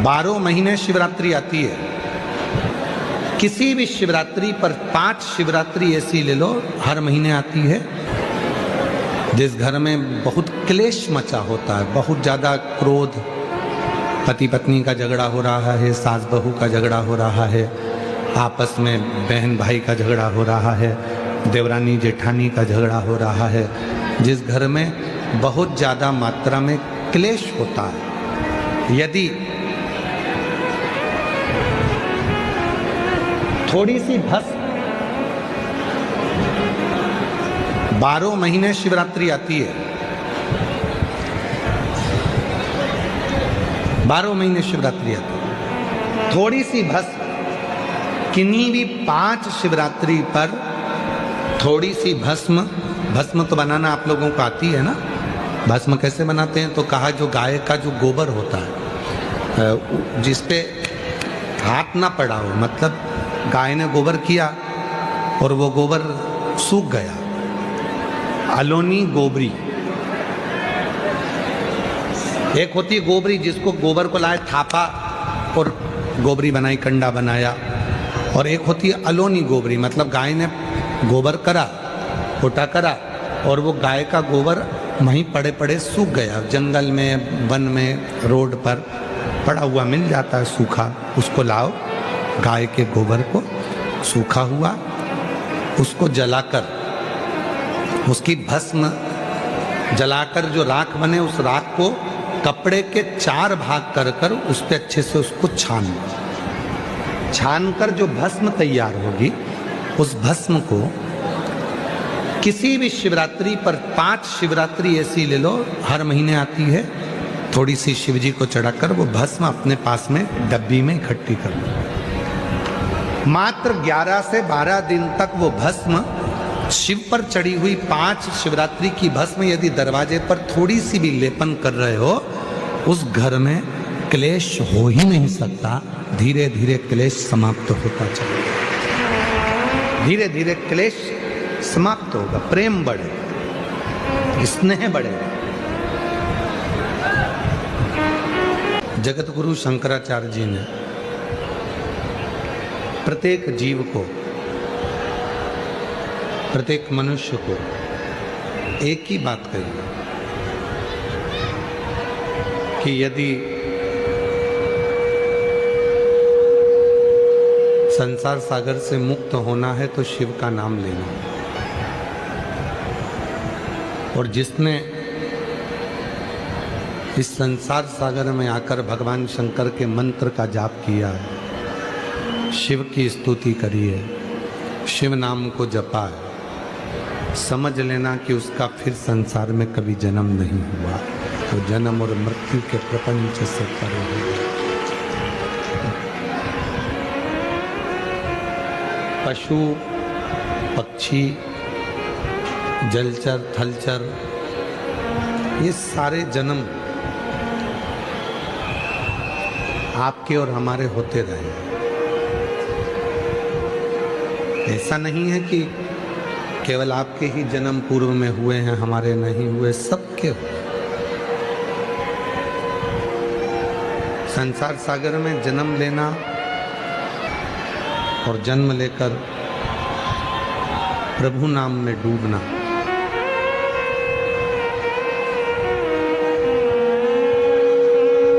12 महीने शिवरात्रि आती है। किसी भी शिवरात्रि पर 5 शिवरात्रि ऐसी ले लो हर महीने आती है जिस घर में बहुत क्लेश मचा होता है, बहुत ज़्यादा क्रोध, पति पत्नी का झगड़ा हो रहा है, सास बहू का झगड़ा हो रहा है, आपस में बहन भाई का झगड़ा हो रहा है, देवरानी जेठानी का झगड़ा हो रहा है, जिस घर में बहुत ज़्यादा मात्रा में क्लेश होता है, यदि थोड़ी सी भस्म 12 महीने शिवरात्रि आती है, 12 महीने शिवरात्रि आती है, थोड़ी सी भस्म किन्हीं भी 5 शिवरात्रि पर थोड़ी सी भस्म तो बनाना आप लोगों को आती है ना। भस्म कैसे बनाते हैं तो कहा, जो गाय का जो गोबर होता है जिस पे हाथ ना पड़ा हो, मतलब गाय ने गोबर किया और वो गोबर सूख गया, अलोनी गोबरी। एक होती है गोबरी जिसको गोबर को लाए थापा और गोबरी बनाई, कंडा बनाया, और एक होती है अलोनी गोबरी, मतलब गाय ने गोबर करा, फोटा करा और वो गाय का गोबर वहीं पड़े पड़े सूख गया, जंगल में, वन में, रोड पर पड़ा हुआ मिल जाता है सूखा, उसको लाओ, गाय के गोबर को सूखा हुआ उसको जलाकर, उसकी भस्म जलाकर जो राख बने, उस राख को कपड़े के 4 भाग कर कर उस पर अच्छे से उसको छान कर जो भस्म तैयार होगी, उस भस्म को किसी भी शिवरात्रि पर 5 शिवरात्रि ऐसी ले लो हर महीने आती है, थोड़ी सी शिवजी को चढ़ाकर वो भस्म अपने पास में डब्बी में इकट्ठी कर लो। मात्र 11 से 12 दिन तक वो भस्म शिव पर चढ़ी हुई 5 शिवरात्रि की भस्म यदि दरवाजे पर थोड़ी सी भी लेपन कर रहे हो, उस घर में क्लेश हो ही नहीं सकता। धीरे धीरे क्लेश समाप्त होता चलेगा, धीरे धीरे क्लेश समाप्त होगा, प्रेम बढ़े, स्नेह बढ़े। जगत गुरु शंकराचार्य जी ने प्रत्येक जीव को, प्रत्येक मनुष्य को एक ही बात कही कि यदि संसार सागर से मुक्त होना है तो शिव का नाम लेना है। और जिसने इस संसार सागर में आकर भगवान शंकर के मंत्र का जाप किया है, शिव की स्तुति करी है, शिव नाम को जपा है, समझ लेना कि उसका फिर संसार में कभी जन्म नहीं हुआ, तो जन्म और मृत्यु के प्रपंच से परे है। पशु पक्षी जलचर थलचर ये सारे जन्म आपके और हमारे होते रहे। ऐसा नहीं है कि केवल आपके ही जन्म पूर्व में हुए हैं, हमारे नहीं हुए, सबके हुए। संसार सागर में जन्म लेना और जन्म लेकर प्रभु नाम में डूबना,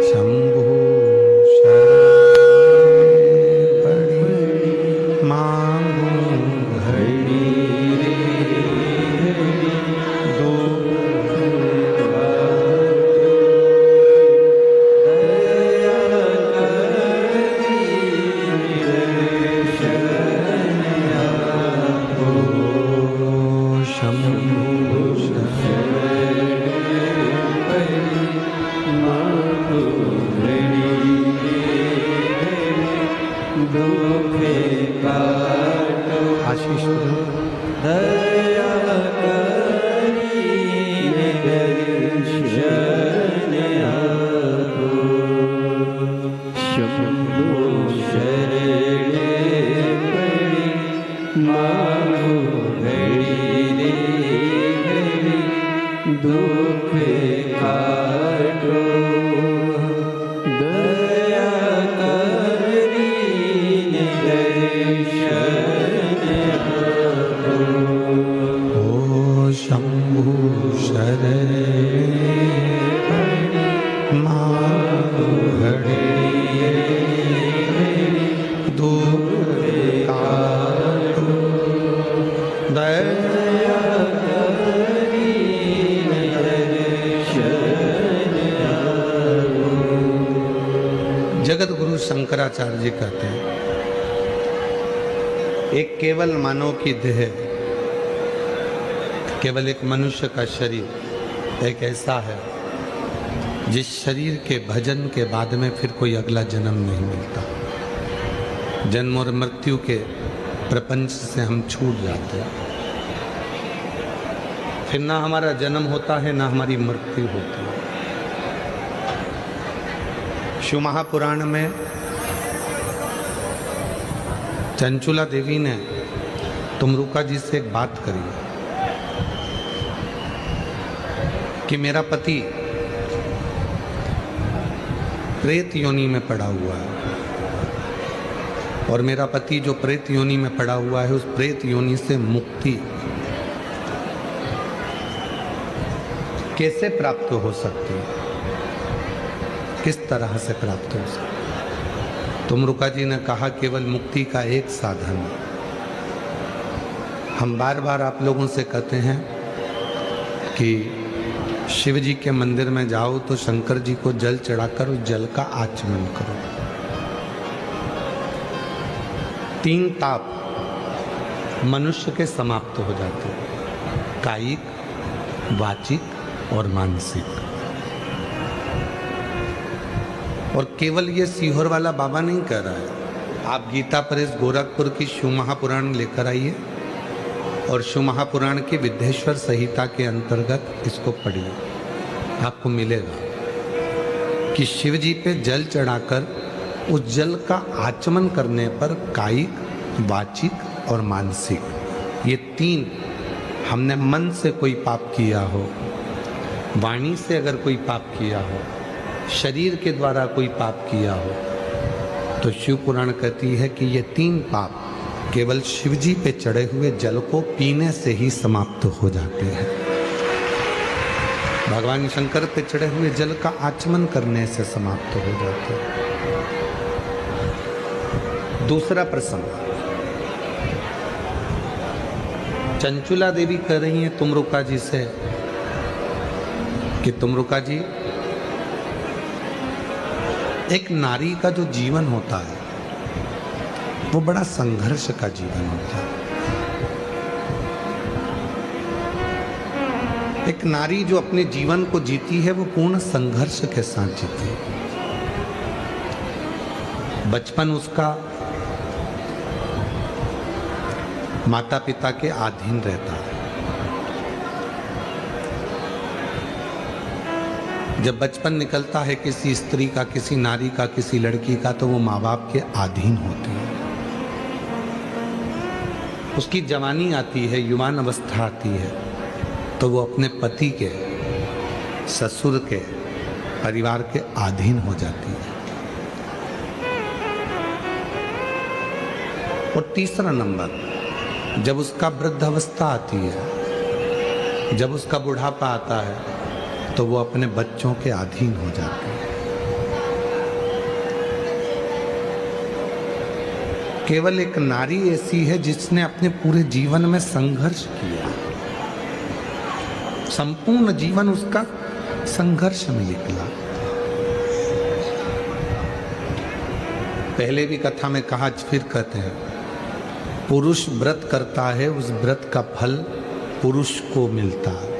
शंभु शरण बड़ी मांगू घड़ी दो आशीष दुख काटो दया जगत गुरु शंकराचार्य जी कहते हैं, एक केवल मानव की देह, केवल एक मनुष्य का शरीर एक ऐसा है जिस शरीर के भजन के बाद में फिर कोई अगला जन्म नहीं मिलता। जन्म और मृत्यु के प्रपंच से हम छूट जाते हैं, फिर ना हमारा जन्म होता है ना हमारी मृत्यु होती है। शिव महापुराण में चंचुला देवी ने तुमरुका जी से एक बात करी कि मेरा पति प्रेत योनि में पड़ा हुआ है और मेरा पति जो प्रेत योनि में पड़ा हुआ है उस प्रेत योनि से मुक्ति कैसे प्राप्त हो सकती है, किस तरह से प्राप्त हो सकती है। तुमरुका जी ने कहा केवल मुक्ति का एक साधन है। हम बार बार आप लोगों से कहते हैं कि शिव जी के मंदिर में जाओ तो शंकर जी को जल चढ़ाकर उस जल का आचमन करो। 3 ताप मनुष्य के समाप्त हो जाते हैं, कायिक, वाचिक और मानसिक। और केवल ये सीहोर वाला बाबा नहीं कह रहा है, आप गीता प्रेस गोरखपुर की शिव महापुराण लेकर आइए और शिव महापुराण की विद्येश्वर संहिता के अंतर्गत इसको पढ़िए। आपको मिलेगा कि शिव जी पे जल चढ़ाकर उस जल का आचमन करने पर कायिक, वाचिक और मानसिक ये 3, हमने मन से कोई पाप किया हो, वाणी से अगर कोई पाप किया हो, शरीर के द्वारा कोई पाप किया हो, तो शिव पुराण कहती है कि ये 3 पाप केवल शिव जी पे चढ़े हुए जल को पीने से ही समाप्त हो जाते हैं। भगवान शंकर पे चढ़े हुए जल का आचमन करने से समाप्त हो जाते हैं। दूसरा प्रसंग, चंचुला देवी कह रही हैं तुमरुका जी से कि तुमरुका जी, एक नारी का जो जीवन होता है वो बड़ा संघर्ष का जीवन होता है। एक नारी जो अपने जीवन को जीती है वो पूर्ण संघर्ष के साथ जीती है। बचपन उसका माता पिता के अधीन रहता है। जब बचपन निकलता है किसी स्त्री का, किसी नारी का, किसी लड़की का, तो वो माँ बाप के अधीन होती है। उसकी जवानी आती है, युवान अवस्था आती है, तो वो अपने पति के, ससुर के, परिवार के अधीन हो जाती है। और तीसरा नंबर, जब उसका वृद्धावस्था आती है, जब उसका बुढ़ापा आता है, तो वो अपने बच्चों के अधीन हो जाती है। केवल एक नारी ऐसी है जिसने अपने पूरे जीवन में संघर्ष किया। संपूर्ण जीवन उसका संघर्ष में निकला। पहले भी कथा में कहा, फिर कहते हैं, पुरुष व्रत करता है, उस व्रत का फल पुरुष को मिलता है।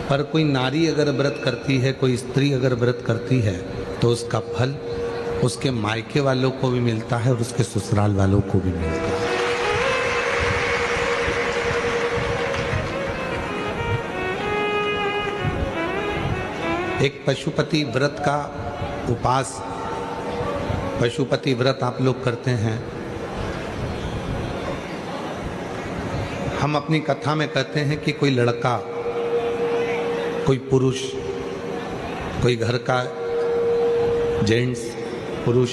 पर कोई नारी अगर व्रत करती है, कोई स्त्री अगर व्रत करती है, तो उसका फल उसके मायके वालों को भी मिलता है और उसके ससुराल वालों को भी मिलता है। एक पशुपति व्रत का उपास, पशुपति व्रत आप लोग करते हैं। हम अपनी कथा में कहते हैं कि कोई लड़का, कोई पुरुष, कोई घर का जेंट्स पुरुष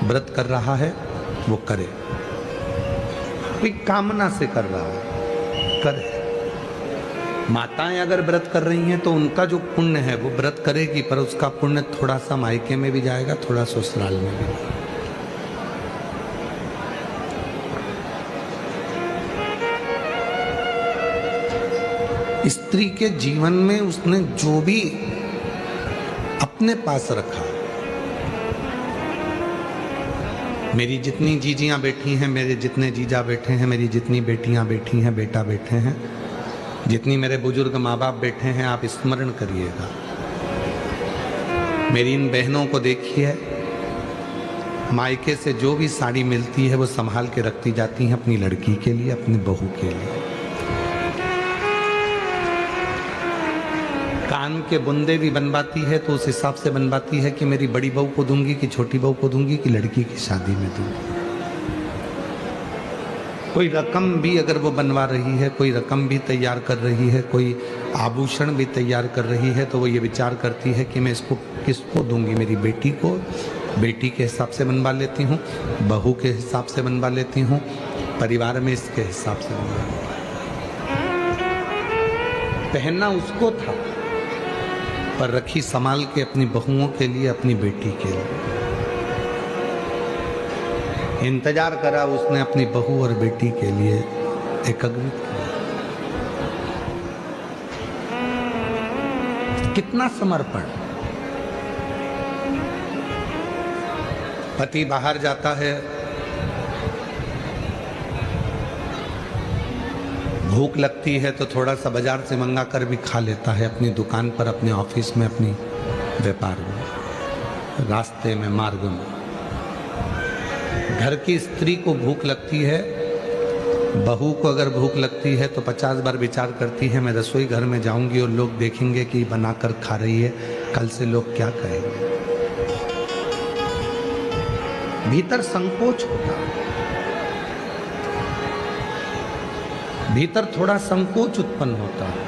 व्रत कर रहा है, वो करे। कोई कामना से कर रहा है, करे। माताएं अगर व्रत कर रही हैं तो उनका जो पुण्य है वो व्रत करेगी, पर उसका पुण्य थोड़ा सा मायके में भी जाएगा, थोड़ा ससुराल में भी। स्त्री के जीवन में उसने जो भी अपने पास रखा, मेरी जितनी जीजियां बैठी हैं, मेरे जितने जीजा बैठे हैं, मेरी जितनी बेटियां बैठी हैं, बेटा बैठे हैं, जितनी मेरे बुजुर्ग माँ बाप बैठे हैं, आप स्मरण करिएगा। मेरी इन बहनों को देखिए, मायके से जो भी साड़ी मिलती है वो संभाल के रखती जाती हैं अपनी लड़की के लिए, अपनी बहू के लिए। कान के बुंदे भी बनवाती है तो उस हिसाब से बनवाती है कि मेरी बड़ी बहू को दूंगी कि छोटी बहू को दूंगी कि लड़की की शादी में दूंगी। कोई रकम भी अगर वो बनवा रही है, कोई रकम भी तैयार कर रही है, कोई आभूषण भी तैयार कर रही है, तो वो ये विचार करती है कि मैं इसको किसको दूंगी। मेरी बेटी को बेटी के हिसाब से बनवा लेती हूँ, बहू के हिसाब से बनवा लेती हूँ, परिवार में इसके हिसाब से बनवा लेती हूँ। पहनना उसको था पर रखी संभाल के अपनी बहुओं के लिए, अपनी बेटी के लिए। इंतजार करा उसने अपनी बहू और बेटी के लिए, एकाग्रित किया। कितना समर्पण। पति बाहर जाता है, भूख लगती है तो थोड़ा सा बाजार से मंगा कर भी खा लेता है, अपनी दुकान पर, अपने ऑफिस में, अपनी व्यापार में, रास्ते में, मार्ग में। घर की स्त्री को भूख लगती है, बहू को अगर भूख लगती है तो 50 बार विचार करती है, मैं रसोई घर में जाऊंगी और लोग देखेंगे कि बनाकर खा रही है, कल से लोग क्या कहेंगे। भीतर संकोच होता, भीतर थोड़ा संकोच उत्पन्न होता है,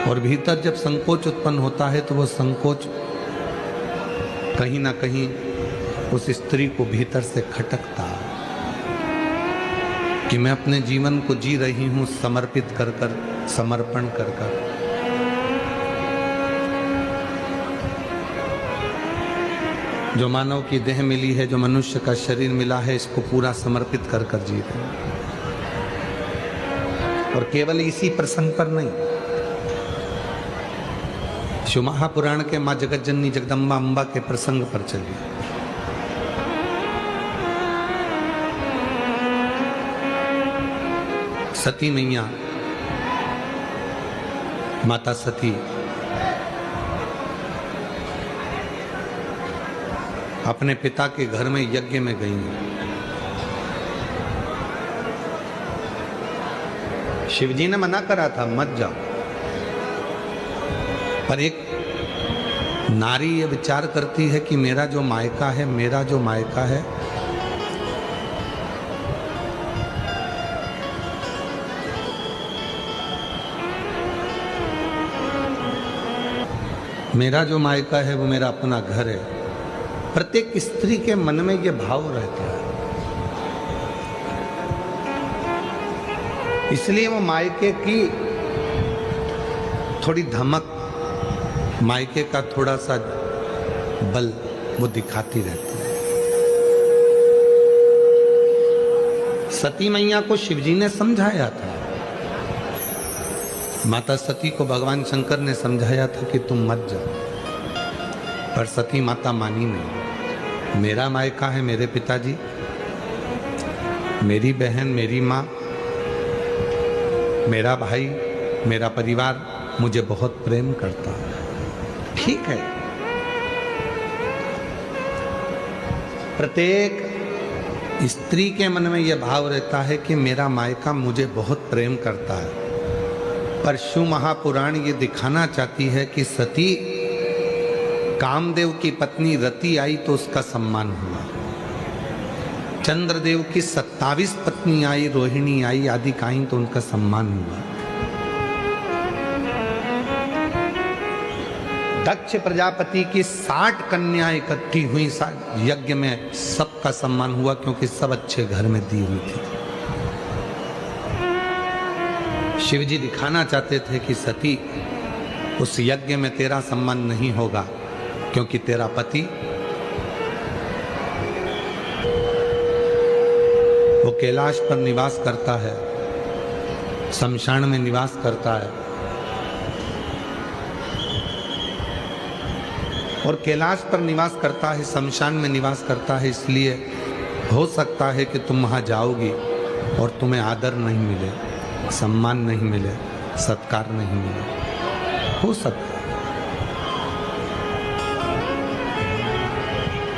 और भीतर जब संकोच उत्पन्न होता है तो वो संकोच कहीं ना कहीं उस स्त्री को भीतर से खटकता कि मैं अपने जीवन को जी रही हूं समर्पित कर कर, समर्पण कर कर। जो मानव की देह मिली है, जो मनुष्य का शरीर मिला है, इसको पूरा समर्पित कर कर जी रहे हैं। और केवल इसी प्रसंग पर नहीं, शिव महापुराण के मां जगतजननी जगदम्बा अम्बा के प्रसंग पर चलिए। सती मैया, माता सती अपने पिता के घर में यज्ञ में गई। शिवजी ने मना करा था मत जाओ, पर एक नारी ये विचार करती है कि मेरा जो मायका है, मेरा जो मायका है, मेरा जो मायका है वो मेरा अपना घर है। प्रत्येक स्त्री के मन में ये भाव रहता है, इसलिए वो मायके की थोड़ी धमक, मायके का थोड़ा सा बल वो दिखाती रहती है। सती मैया को शिवजी ने समझाया था, माता सती को भगवान शंकर ने समझाया था कि तुम मत जाओ, पर सती माता मानी नहीं। मेरा मायका है, मेरे पिताजी, मेरी बहन, मेरी माँ, मेरा भाई, मेरा परिवार मुझे बहुत प्रेम करता है। ठीक है, प्रत्येक स्त्री के मन में यह भाव रहता है कि मेरा मायका मुझे बहुत प्रेम करता है, पर शिव महापुराण ये दिखाना चाहती है कि सती कामदेव की पत्नी रति आई तो उसका सम्मान हुआ, चंद्रदेव की 27 पत्नी आई, रोहिणी आई, आदि काई तो उनका सम्मान हुआ। दक्ष प्रजापति की 60 कन्याएं इकट्ठी हुई यज्ञ में, सबका सम्मान हुआ क्योंकि सब अच्छे घर में दी हुई थी। शिव जी दिखाना चाहते थे कि सती, उस यज्ञ में तेरा सम्मान नहीं होगा, क्योंकि तेरा पति वो कैलाश पर निवास करता है, शमशान में निवास करता है, और कैलाश पर निवास करता है, शमशान में निवास करता है, इसलिए हो सकता है कि तुम वहां जाओगी और तुम्हें आदर नहीं मिले, सम्मान नहीं मिले, सत्कार नहीं मिले, हो सकता है।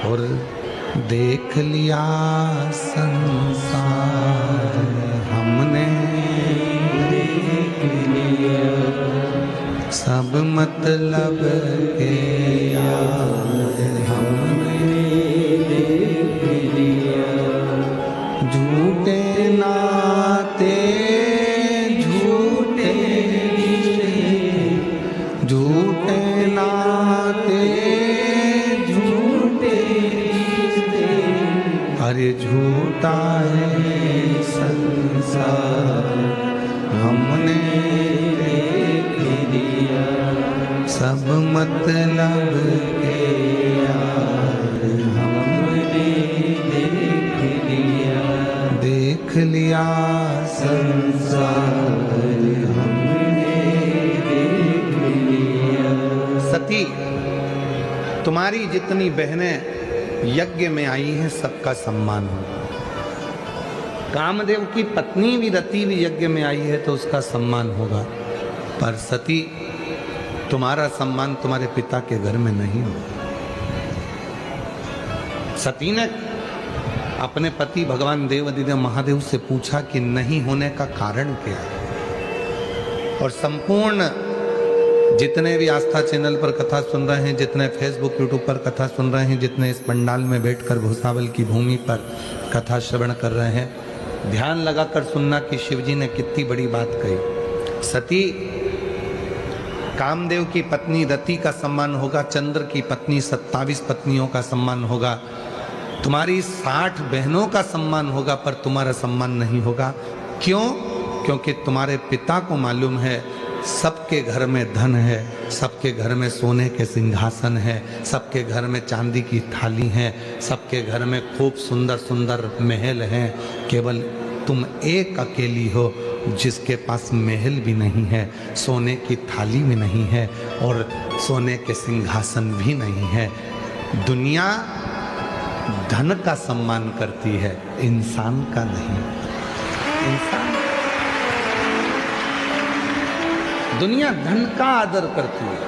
और देख लिया संसार हमने, देख लिया सब मतलब के यार हमने, देख लिया झूठे नाते झूठे रिश्ते, झूठे नाते झूठे रिश्ते, अरे झूठा है संसार हमने देख लिया सब मतलब के यार हमने देख लिया, देख लिया संसार हमने देख लिया। सती, तुम्हारी जितनी बहनें यज्ञ में आई हैं सबका सम्मान हो। कामदेव की पत्नी भी रति भी यज्ञ में आई है तो उसका सम्मान होगा, पर सती तुम्हारा सम्मान तुम्हारे पिता के घर में नहीं होगा। सती ने अपने पति भगवान देवाधिदेव महादेव से पूछा कि नहीं होने का कारण क्या है, और संपूर्ण जितने भी आस्था चैनल पर कथा सुन रहे हैं, जितने फेसबुक यूट्यूब पर कथा सुन रहे हैं, जितने इस पंडाल में बैठकर भूसावल की भूमि पर कथा श्रवण कर रहे हैं, ध्यान लगाकर सुनना कि शिवजी ने कितनी बड़ी बात कही। सती, कामदेव की पत्नी रति का सम्मान होगा, चंद्र की पत्नी 27 पत्नियों का सम्मान होगा, तुम्हारी 60 बहनों का सम्मान होगा, पर तुम्हारा सम्मान नहीं होगा। क्यों? क्योंकि तुम्हारे पिता को मालूम है सबके घर में धन है, सबके घर में सोने के सिंहासन है, सबके घर में चांदी की थाली है, सबके घर में खूब सुंदर सुंदर महल हैं, केवल तुम एक अकेली हो जिसके पास महल भी नहीं है, सोने की थाली भी नहीं है और सोने के सिंहासन भी नहीं है। दुनिया धन का सम्मान करती है, इंसान का नहीं। इंसान, दुनिया धन का आदर करती है,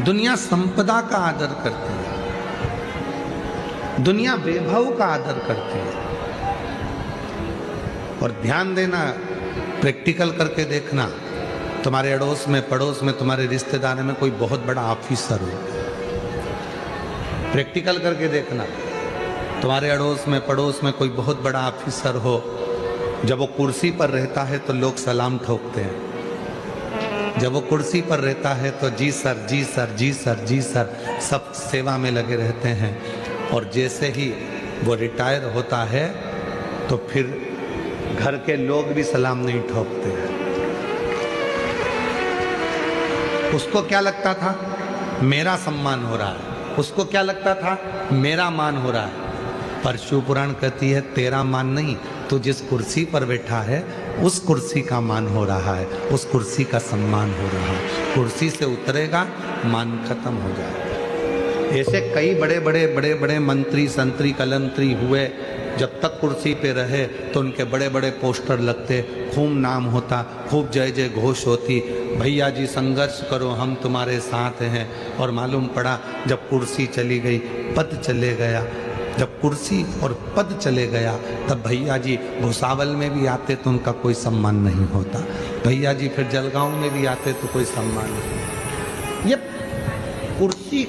दुनिया संपदा का आदर करती है, दुनिया वैभव का आदर करती है। और ध्यान देना, प्रैक्टिकल करके देखना, तुम्हारे अड़ोस में पड़ोस में तुम्हारे रिश्तेदार में कोई बहुत बड़ा ऑफिसर हो, प्रैक्टिकल करके देखना, तुम्हारे अड़ोस में पड़ोस में कोई बहुत बड़ा ऑफिसर हो, जब वो कुर्सी पर रहता है तो लोग सलाम ठोकते हैं, जब वो कुर्सी पर रहता है तो जी सर जी सर जी सर जी सर सब सेवा में लगे रहते हैं, और जैसे ही वो रिटायर होता है तो फिर घर के लोग भी सलाम नहीं ठोकते हैं। उसको क्या लगता था? मेरा सम्मान हो रहा है, उसको क्या लगता था? मेरा मान हो रहा है। पर शिव पुराण कहती है तेरा मान नहीं, तो जिस कुर्सी पर बैठा है उस कुर्सी का मान हो रहा है, उस कुर्सी का सम्मान हो रहा है। कुर्सी से उतरेगा मान खत्म हो जाएगा। ऐसे कई बड़े बड़े बड़े बड़े मंत्री संतरी कलंतरी हुए, जब तक कुर्सी पे रहे तो उनके बड़े बड़े पोस्टर लगते, खूब नाम होता, खूब जय जय घोष होती, भैया जी संघर्ष करो हम तुम्हारे साथ हैं। और मालूम पड़ा जब कुर्सी चली गई, पद चले गया, जब कुर्सी और पद चले गया तब भैया जी भुसावल में भी आते तो उनका कोई सम्मान नहीं होता, भैया जी फिर जलगांव में भी आते तो कोई सम्मान नहीं। ये कुर्सी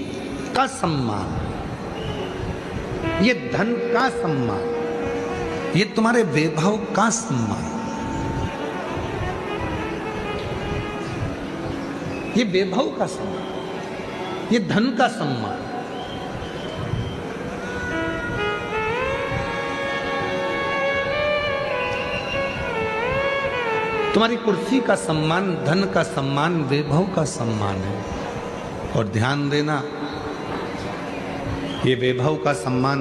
का सम्मान, ये धन का सम्मान, ये तुम्हारे वैभव का सम्मान, ये वैभव का सम्मान, ये धन का सम्मान। तुम्हारी कुर्सी का सम्मान, धन का सम्मान, वैभव का सम्मान है। और ध्यान देना, ये वैभव का सम्मान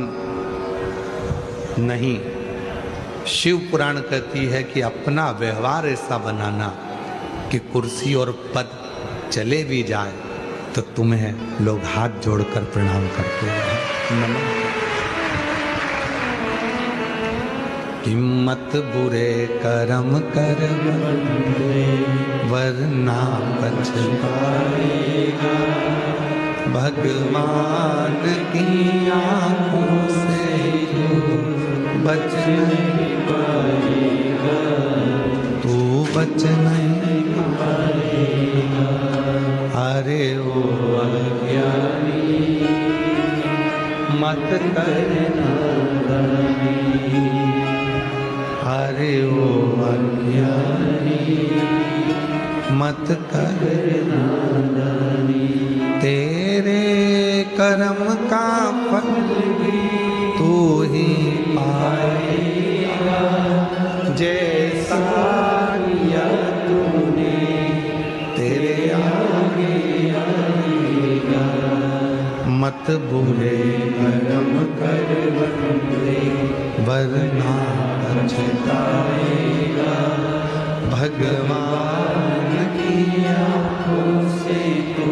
नहीं, शिव पुराण कहती है कि अपना व्यवहार ऐसा बनाना कि कुर्सी और पद चले भी जाए तो तुम्हें लोग हाथ जोड़कर प्रणाम करते हैं। नमः। हिम्मत बुरे कर्म कर वरना बच पाएगा, भगवान की आंखों से बच नहीं पाएगा, तू बच नहीं पाएगा। अरे ओ अज्ञानी मत करना दानी, अरे ओ अज्ञानी मत करना दानी। तेरे कर्म का फल तू ही पाएगा, जैसा किया तूने तेरे आगे आएगा। मत बुरे कर्म कर वरना पछताएगा, भगवान की आँखों से तू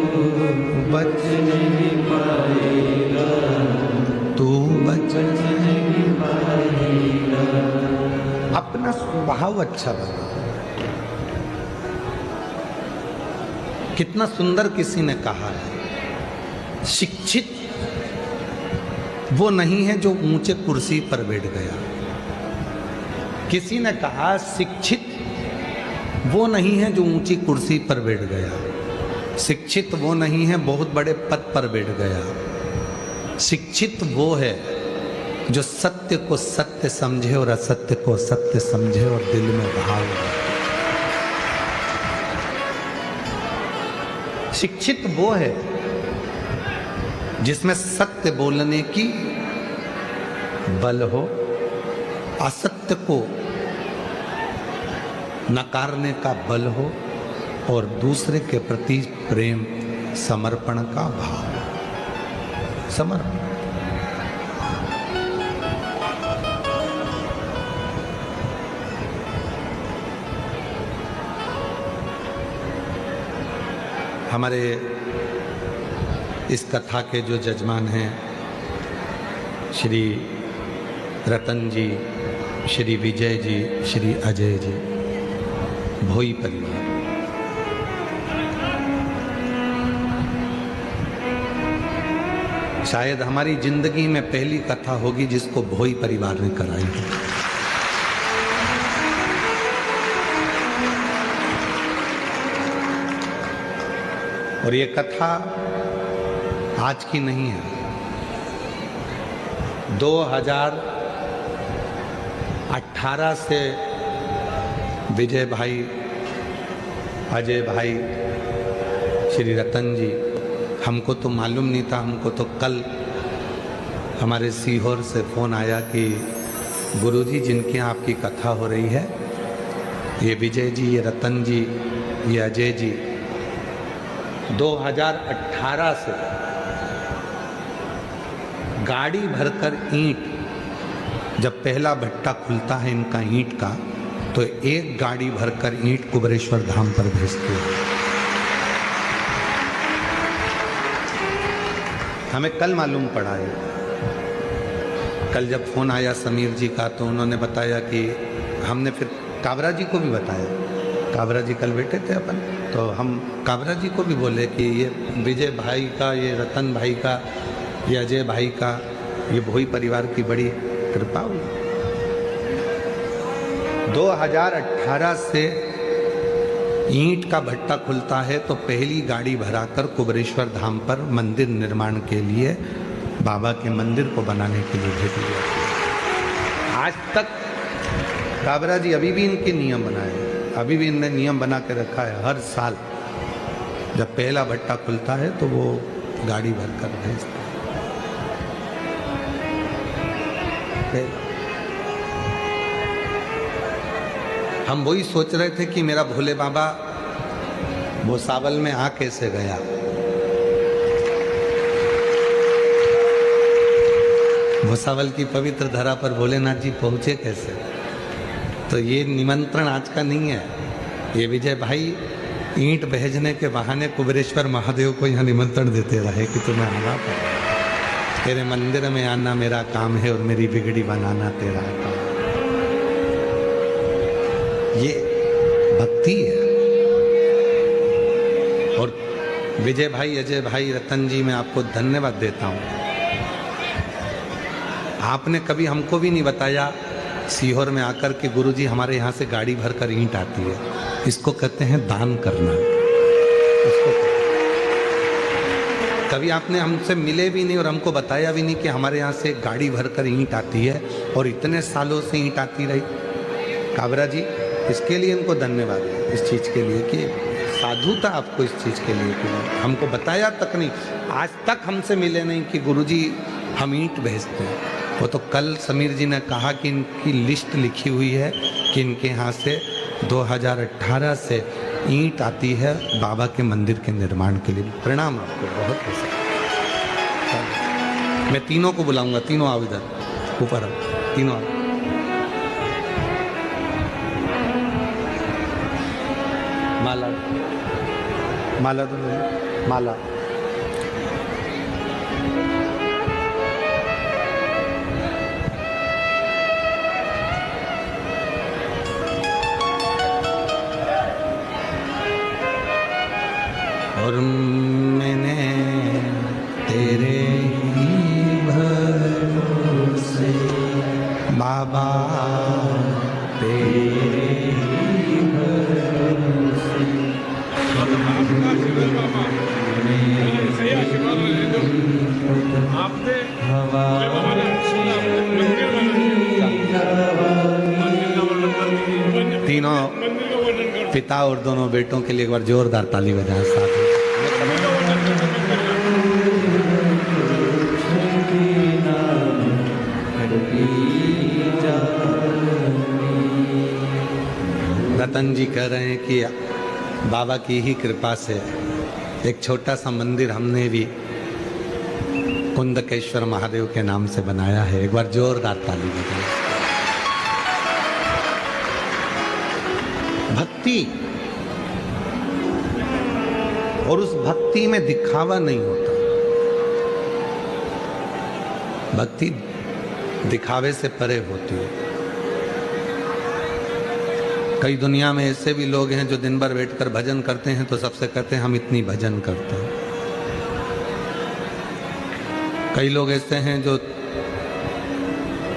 बच नहीं पाएगा, तू बच नहीं पाएगा। अपना स्वभाव अच्छा बना। कितना सुंदर किसी ने कहा है, शिक्षित वो नहीं है जो ऊंचे कुर्सी पर बैठ गया। किसी ने कहा शिक्षित वो नहीं है जो ऊंची कुर्सी पर बैठ गया। शिक्षित वो नहीं है बहुत बड़े पद पर बैठ गया। शिक्षित वो है जो सत्य को सत्य समझे और असत्य को सत्य समझे और दिल में भाव रखे। शिक्षित वो है जिसमें सत्य बोलने की बल हो, असत्य को नकारने का बल हो और दूसरे के प्रति प्रेम समर्पण का भाव। समर्पण। हमारे इस कथा के जो जजमान हैं श्री रतन जी, श्री विजय जी, श्री अजय जी, भोई परिवार। शायद हमारी जिंदगी में पहली कथा होगी जिसको भोई परिवार ने कराई है। और ये कथा आज की नहीं है, 2018 से विजय भाई, अजय भाई, श्री रतन जी, हमको तो मालूम नहीं था। हमको तो कल हमारे सीहोर से फ़ोन आया कि गुरुजी जिनके यहाँ आपकी कथा हो रही है, ये विजय जी, ये रतन जी, ये अजय जी 2018 से गाड़ी भरकर ईंट, जब पहला भट्टा खुलता है इनका ईंट का, तो एक गाड़ी भरकर ईंट कुबरेश्वर धाम पर भेजते हैं। हमें कल मालूम पड़ा है। कल जब फोन आया समीर जी का तो उन्होंने बताया कि हमने फिर काबरा जी को भी बताया। काबरा जी कल बैठे थे अपन, तो हम काबरा जी को भी बोले कि ये विजय भाई का, ये रतन भाई का, ये अजय भाई का, ये भोई परिवार की बड़ी कृपा हुई। 2018 से ईंट का भट्टा खुलता है तो पहली गाड़ी भराकर कुबरेश्वर धाम पर मंदिर निर्माण के लिए, बाबा के मंदिर को बनाने के लिए भेजी जाती है। आज तक काबरा जी अभी भी इनके नियम बनाए, अभी भी इनने नियम बना के रखा है। हर साल जब पहला भट्टा खुलता है तो वो गाड़ी भरकर भेजते हैं। हम वही सोच रहे थे कि मेरा भोले बाबा भुसावल में आ कैसे गया। भुसावल की पवित्र धरा पर भोलेनाथ जी पहुंचे कैसे। तो ये निमंत्रण आज का नहीं है, ये विजय भाई ईंट भेजने के बहाने कुबेरेश्वर महादेव को यहाँ निमंत्रण देते रहे कि तुम्हें आना पड़ेगा, तेरे मंदिर में आना मेरा काम है और मेरी बिगड़ी बनाना तेरा काम। ये भक्ति है। और विजय भाई, अजय भाई, रतन जी, मैं आपको धन्यवाद देता हूँ। आपने कभी हमको भी नहीं बताया सीहोर में आकर के गुरुजी हमारे यहाँ से गाड़ी भरकर ईंट आती है, इसको कहते हैं दान करना। इसको कभी आपने हमसे मिले भी नहीं और हमको बताया भी नहीं कि हमारे यहाँ से गाड़ी भरकर ईंट आती है और इतने सालों से ईंट आती रही। काबरा जी, इसके लिए इनको धन्यवाद है, इस चीज़ के लिए कि साधुता आपको इस चीज़ के लिए कि हमको बताया तक नहीं, आज तक हमसे मिले नहीं कि गुरुजी हम ईंट भेजते हैं। वो तो कल समीर जी ने कहा कि इनकी लिस्ट लिखी हुई है कि इनके यहाँ से 2018 से ईंट आती है बाबा के मंदिर के निर्माण के लिए। प्रणाम आपको, बहुत पसंद। मैं तीनों को बुलाऊंगा, तीनों आओ इधर, ऊपर आओ, तीनों आओ। माला माला तो माला और मैंने तेरे ही भरोसे बाबा, तेरे ही भरोसे तीनों पिता और दोनों बेटों के लिए एक बार जोरदार ताली बजाएं साथ में। रतन जी कह रहे हैं कि बाबा की ही कृपा से एक छोटा सा मंदिर हमने भी कुंदकेश्वर महादेव के नाम से बनाया है। एक बार जोरदार ताली बजाएं। भक्ति, और उस भक्ति में दिखावा नहीं होता। भक्ति दिखावे से परे होती है। कई दुनिया में ऐसे भी लोग हैं जो दिन भर बैठकर भजन करते हैं तो सबसे कहते हैं हम इतनी भजन करते हैं। कई लोग ऐसे हैं जो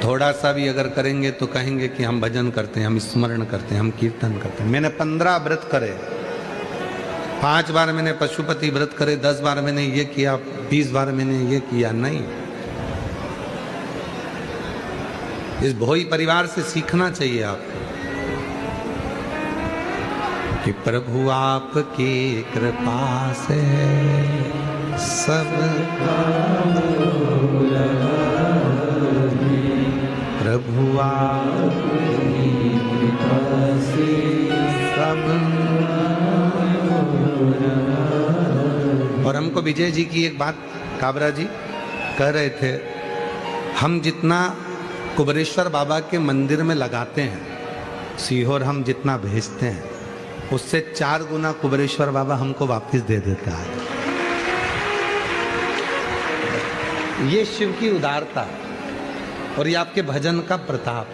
थोड़ा सा भी अगर करेंगे तो कहेंगे कि हम भजन करते हैं, हम स्मरण करते हैं, हम कीर्तन करते हैं। मैंने 15 व्रत करे, 5 बार मैंने पशुपति व्रत करे, 10 बार मैंने ये किया, 20 बार मैंने ये किया। नहीं, इस भोई परिवार से सीखना चाहिए आपको कि प्रभु आपकी कृपा से सब प्रभु आपकी कृपा से सब। और हमको विजय जी की एक बात काबरा जी कह रहे थे, हम जितना कुबेरेश्वर बाबा के मंदिर में लगाते हैं, सीहोर हम जितना भेजते हैं, उससे 4 गुना कुबेरेश्वर बाबा हमको वापस दे देता है। ये शिव की उदारता और ये आपके भजन का प्रताप,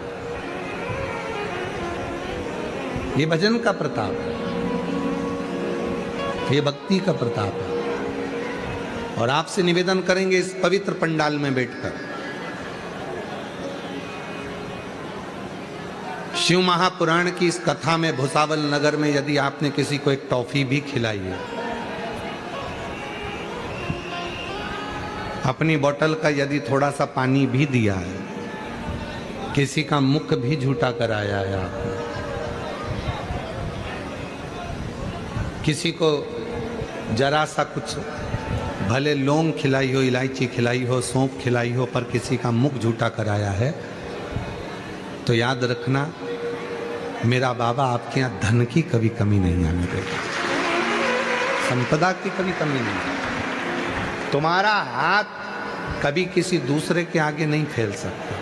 ये भजन का प्रताप है, ये भक्ति का प्रताप है। और आपसे निवेदन करेंगे इस पवित्र पंडाल में बैठकर, शिव महापुराण की इस कथा में भुसावल नगर में यदि आपने किसी को एक टॉफी भी खिलाई है, अपनी बोतल का यदि थोड़ा सा पानी भी दिया है, किसी का मुख भी झूठा कराया है आपने, किसी को जरा सा कुछ भले लौंग खिलाई हो, इलायची खिलाई हो, सौंफ खिलाई हो, पर किसी का मुख झूठा कराया है, तो याद रखना मेरा बाबा आपके यहाँ धन की कभी कमी नहीं आने देगा, संपदा की कभी कमी नहीं। तुम्हारा हाथ कभी किसी दूसरे के आगे नहीं फैल सकता।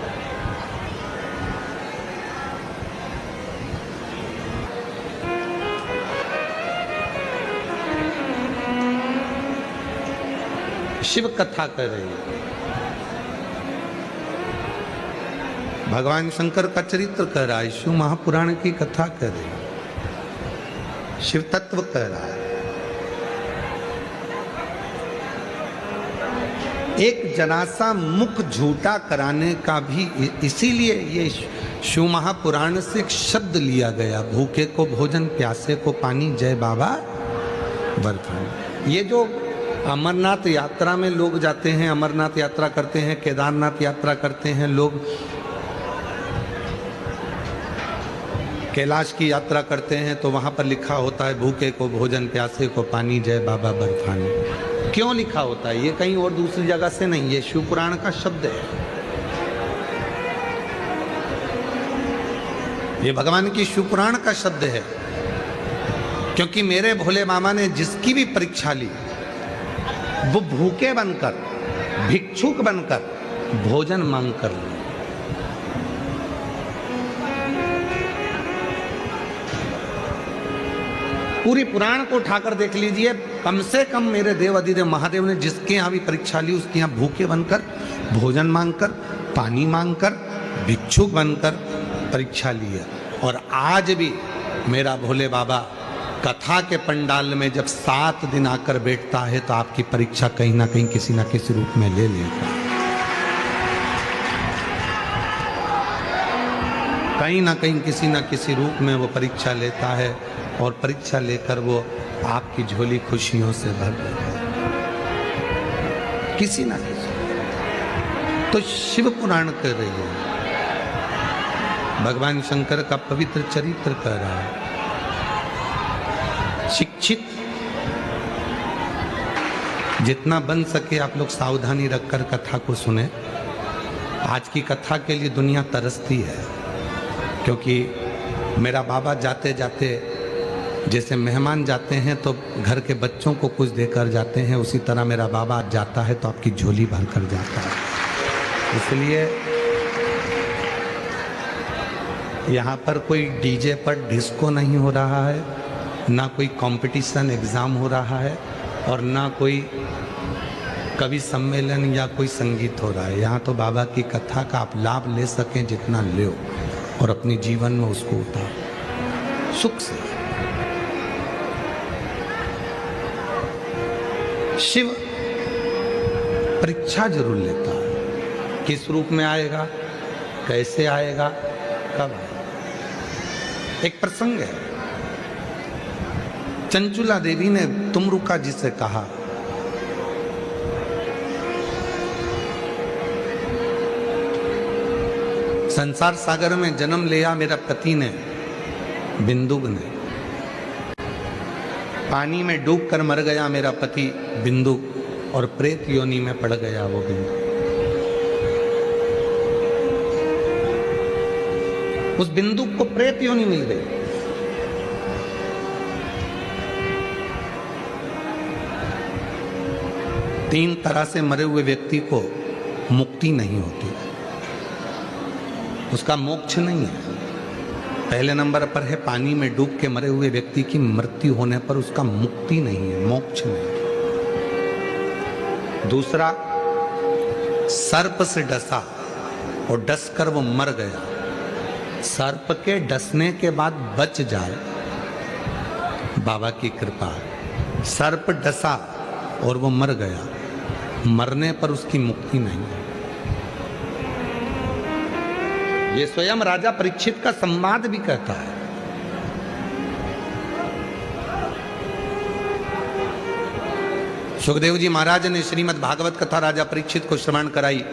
शिव कथा कर रही है, भगवान शंकर का चरित्र कह रहा है, शिव महापुराण की कथा कर रही है, शिव तत्व कह रहा है। एक जनासा मुख झूठा कराने का भी इसीलिए ये शिव महापुराण से एक शब्द लिया गया, भूखे को भोजन प्यासे को पानी जय बाबा बर्फानी। ये जो अमरनाथ यात्रा में लोग जाते हैं, अमरनाथ यात्रा करते हैं, केदारनाथ यात्रा करते हैं लोग, कैलाश की यात्रा करते हैं, तो वहां पर लिखा होता है भूखे को भोजन प्यासे को पानी जय बाबा बर्फानी। क्यों लिखा होता है? ये कहीं और दूसरी जगह से नहीं, ये शिव पुराण का शब्द है, ये भगवान की शिव पुराण का शब्द है। क्योंकि मेरे भोले बाबा ने जिसकी भी परीक्षा ली वो भूखे बनकर, भिक्षुक बनकर, भोजन मांग कर ली। पूरी पुराण को उठाकर देख लीजिए, कम से कम मेरे देव अधिदेव महादेव ने जिसके यहाँ भी परीक्षा ली उसके यहाँ भूखे बनकर, भोजन मांगकर, पानी मांगकर, भिक्षुक बनकर परीक्षा ली है। और आज भी मेरा भोले बाबा कथा के पंडाल में जब 7 दिन आकर बैठता है तो आपकी परीक्षा कहीं ना कहीं किसी ना किसी रूप में ले लेगा, कहीं ना कहीं किसी ना किसी रूप में वो परीक्षा लेता है, और परीक्षा लेकर वो आपकी झोली खुशियों से भर देता है, किसी ना किसी। तो शिव पुराण कर रही है, भगवान शंकर का पवित्र चरित्र कर रहा है। शिक्षित जितना बन सके आप लोग सावधानी रखकर कथा को सुने। आज की कथा के लिए दुनिया तरसती है, क्योंकि मेरा बाबा जाते जाते जैसे मेहमान जाते हैं तो घर के बच्चों को कुछ देकर जाते हैं, उसी तरह मेरा बाबा जाता है तो आपकी झोली भर कर जाता है। इसलिए यहाँ पर कोई डीजे पर डिस्को नहीं हो रहा है, ना कोई कंपटीशन एग्ज़ाम हो रहा है, और ना कोई कवि सम्मेलन या कोई संगीत हो रहा है। यहाँ तो बाबा की कथा का आप लाभ ले सकें जितना ले, और अपने जीवन में उसको उतारो सुख से। शिव परीक्षा जरूर लेता है, किस रूप में आएगा, कैसे आएगा, कब आएगा। एक प्रसंग है, चंचुला देवी ने तुमरुका जी से कहा, संसार सागर में जन्म लिया मेरा पति ने, बिंदुक ने, पानी में डूबकर मर गया मेरा पति बिंदुक, और प्रेत योनि में पड़ गया वो बिंदुक। उस बिंदुक को प्रेत योनि मिल गई। तीन तरह से मरे हुए व्यक्ति को मुक्ति नहीं होती, उसका मोक्ष नहीं है। पहले नंबर पर है पानी में डूब के मरे हुए व्यक्ति की मृत्यु होने पर उसका मुक्ति नहीं है, मोक्ष नहीं। दूसरा, सर्प से डसा और डसकर वो मर गया, सर्प के डसने के बाद बच जाए, बाबा की कृपा। सर्प डसा और वो मर गया, मरने पर उसकी मुक्ति नहीं है। ये स्वयं राजा परीक्षित का संवाद भी कहता है। सुखदेव जी महाराज ने श्रीमद् भागवत कथा राजा परीक्षित को श्रवण कराई।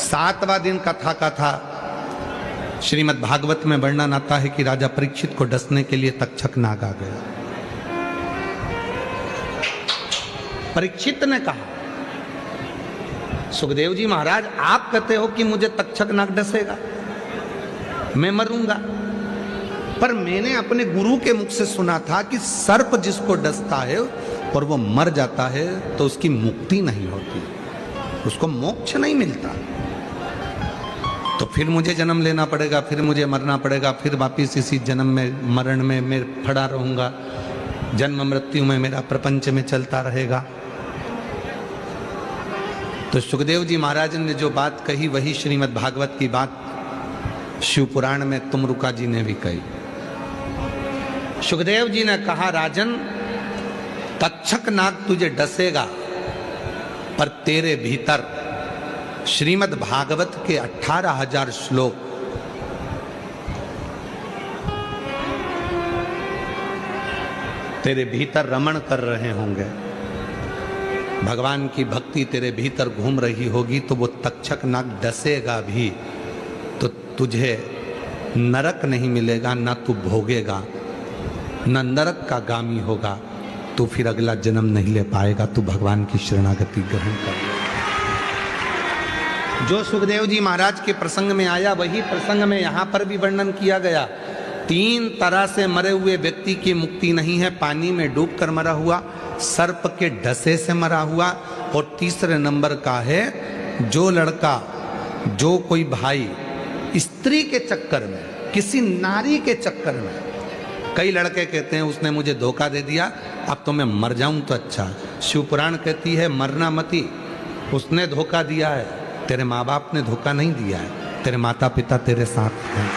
7वां दिन कथा का था। श्रीमद् भागवत में वर्णन आता है कि राजा परीक्षित को डसने के लिए तक्षक नाग आ गया। परीक्षित ने कहा, सुखदेव जी महाराज आप कहते हो कि मुझे तक्षक नाग डसेगा, मैं मरूंगा, पर मैंने अपने गुरु के मुख से सुना था कि सर्प जिसको डसता है और वो मर जाता है तो उसकी मुक्ति नहीं होती, उसको मोक्ष नहीं मिलता। तो फिर मुझे जन्म लेना पड़ेगा, फिर मुझे मरना पड़ेगा, फिर वापिस इसी जन्म में मरण में मैं पड़ा रहूंगा, जन्म मृत्यु में मेरा प्रपंच में चलता रहेगा। तो सुखदेव जी महाराज ने जो बात कही वही श्रीमद् भागवत की बात शिव पुराण में तुमरुका जी ने भी कही। सुखदेव जी ने कहा, राजन तक्षक नाग तुझे डसेगा, पर तेरे भीतर श्रीमद् भागवत के 18,000 श्लोक तेरे भीतर रमण कर रहे होंगे, भगवान की भक्ति तेरे भीतर घूम रही होगी, तो वो तक्षक नाग डसेगा भी तो तुझे नरक नहीं मिलेगा, ना तू भोगेगा, न नरक का गामी होगा, तो फिर अगला जन्म नहीं ले पाएगा, तू भगवान की शरणागति ग्रहण कर। जो सुखदेव जी महाराज के प्रसंग में आया वही प्रसंग में यहाँ पर भी वर्णन किया गया। 3 तरह से मरे हुए व्यक्ति की मुक्ति नहीं है, पानी में डूबकर मरा हुआ, सर्प के डसे से मरा हुआ, और तीसरे नंबर का है जो लड़का, जो कोई भाई स्त्री के चक्कर में, किसी नारी के चक्कर में, कई लड़के कहते हैं उसने मुझे धोखा दे दिया, अब तो मैं मर जाऊं तो अच्छा। शिव पुराण कहती है मरना मती, उसने धोखा दिया है, तेरे माँ बाप ने धोखा नहीं दिया है, तेरे माता पिता तेरे साथ हैं।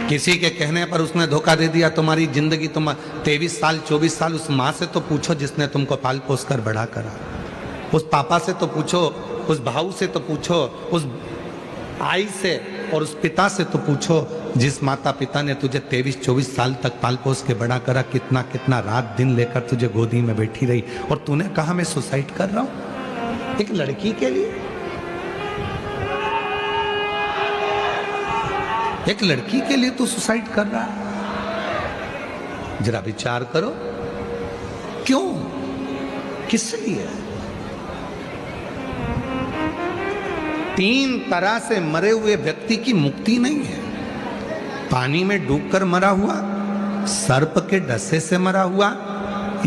किसी के कहने पर उसने धोखा दे दिया, तुम्हारी जिंदगी, तुम 23 साल 24 साल, उस माँ से तो पूछो जिसने तुमको पाल पोस कर बड़ा करा, उस पापा से तो पूछो, उस भाऊ से तो पूछो, उस आई से और उस पिता से तो पूछो जिस माता पिता ने तुझे 23-24 साल तक पाल पोस के बड़ा करा, कितना कितना रात दिन लेकर तुझे गोदी में बैठी रही, और तूने कहा मैं सुसाइड कर रहा हूं एक लड़की के लिए, एक लड़की के लिए तू सुसाइड कर रहा है। जरा विचार करो, क्यों, किस लिए? 3 तरह से मरे हुए व्यक्ति की मुक्ति नहीं है। पानी में डूबकर मरा हुआ, सर्प के डसे से मरा हुआ,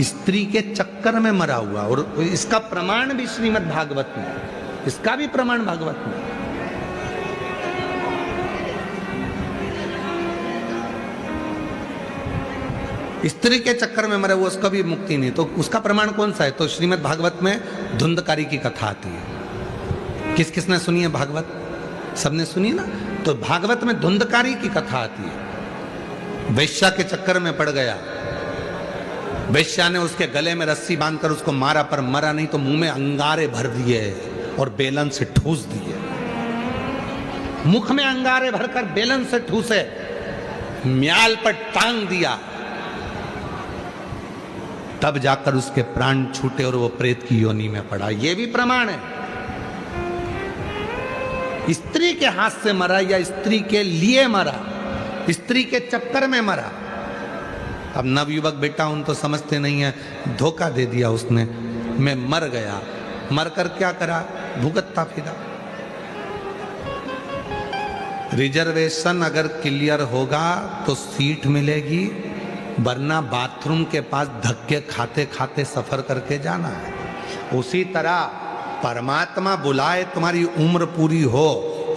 स्त्री के चक्कर में मरा हुआ, और इसका प्रमाण भी श्रीमद् भागवत में, इसका भी प्रमाण भागवत में। स्त्री के चक्कर में मरे हुआ, उसका भी मुक्ति नहीं, तो उसका प्रमाण कौन सा है? तो श्रीमद् भागवत में धुंधकारी की कथा आती है। किस किसने सुनी है भागवत? सबने सुनी ना। तो भागवत में धुंधकारी की कथा आती है। वैश्या के चक्कर में पड़ गया, वैश्या ने उसके गले में रस्सी बांधकर उसको मारा, पर मरा नहीं, तो मुंह में अंगारे भर दिए और बेलन से ठूस दिए। मुख में अंगारे भरकर बेलन से ठूसे, म्याल पर टांग दिया, तब जाकर उसके प्राण छूटे और वो प्रेत की योनि में पड़ा। ये भी प्रमाण है। स्त्री के हाथ से मरा या स्त्री के लिए मरा, स्त्री के चक्कर में मरा। अब नवयुवक बेटा उन तो समझते नहीं है, धोखा दे दिया उसने, मैं मर गया, मरकर क्या करा, भुगतता फिरा। रिजर्वेशन अगर क्लियर होगा तो सीट मिलेगी, वरना बाथरूम के पास धक्के खाते खाते सफर करके जाना है। उसी तरह परमात्मा बुलाए, तुम्हारी उम्र पूरी हो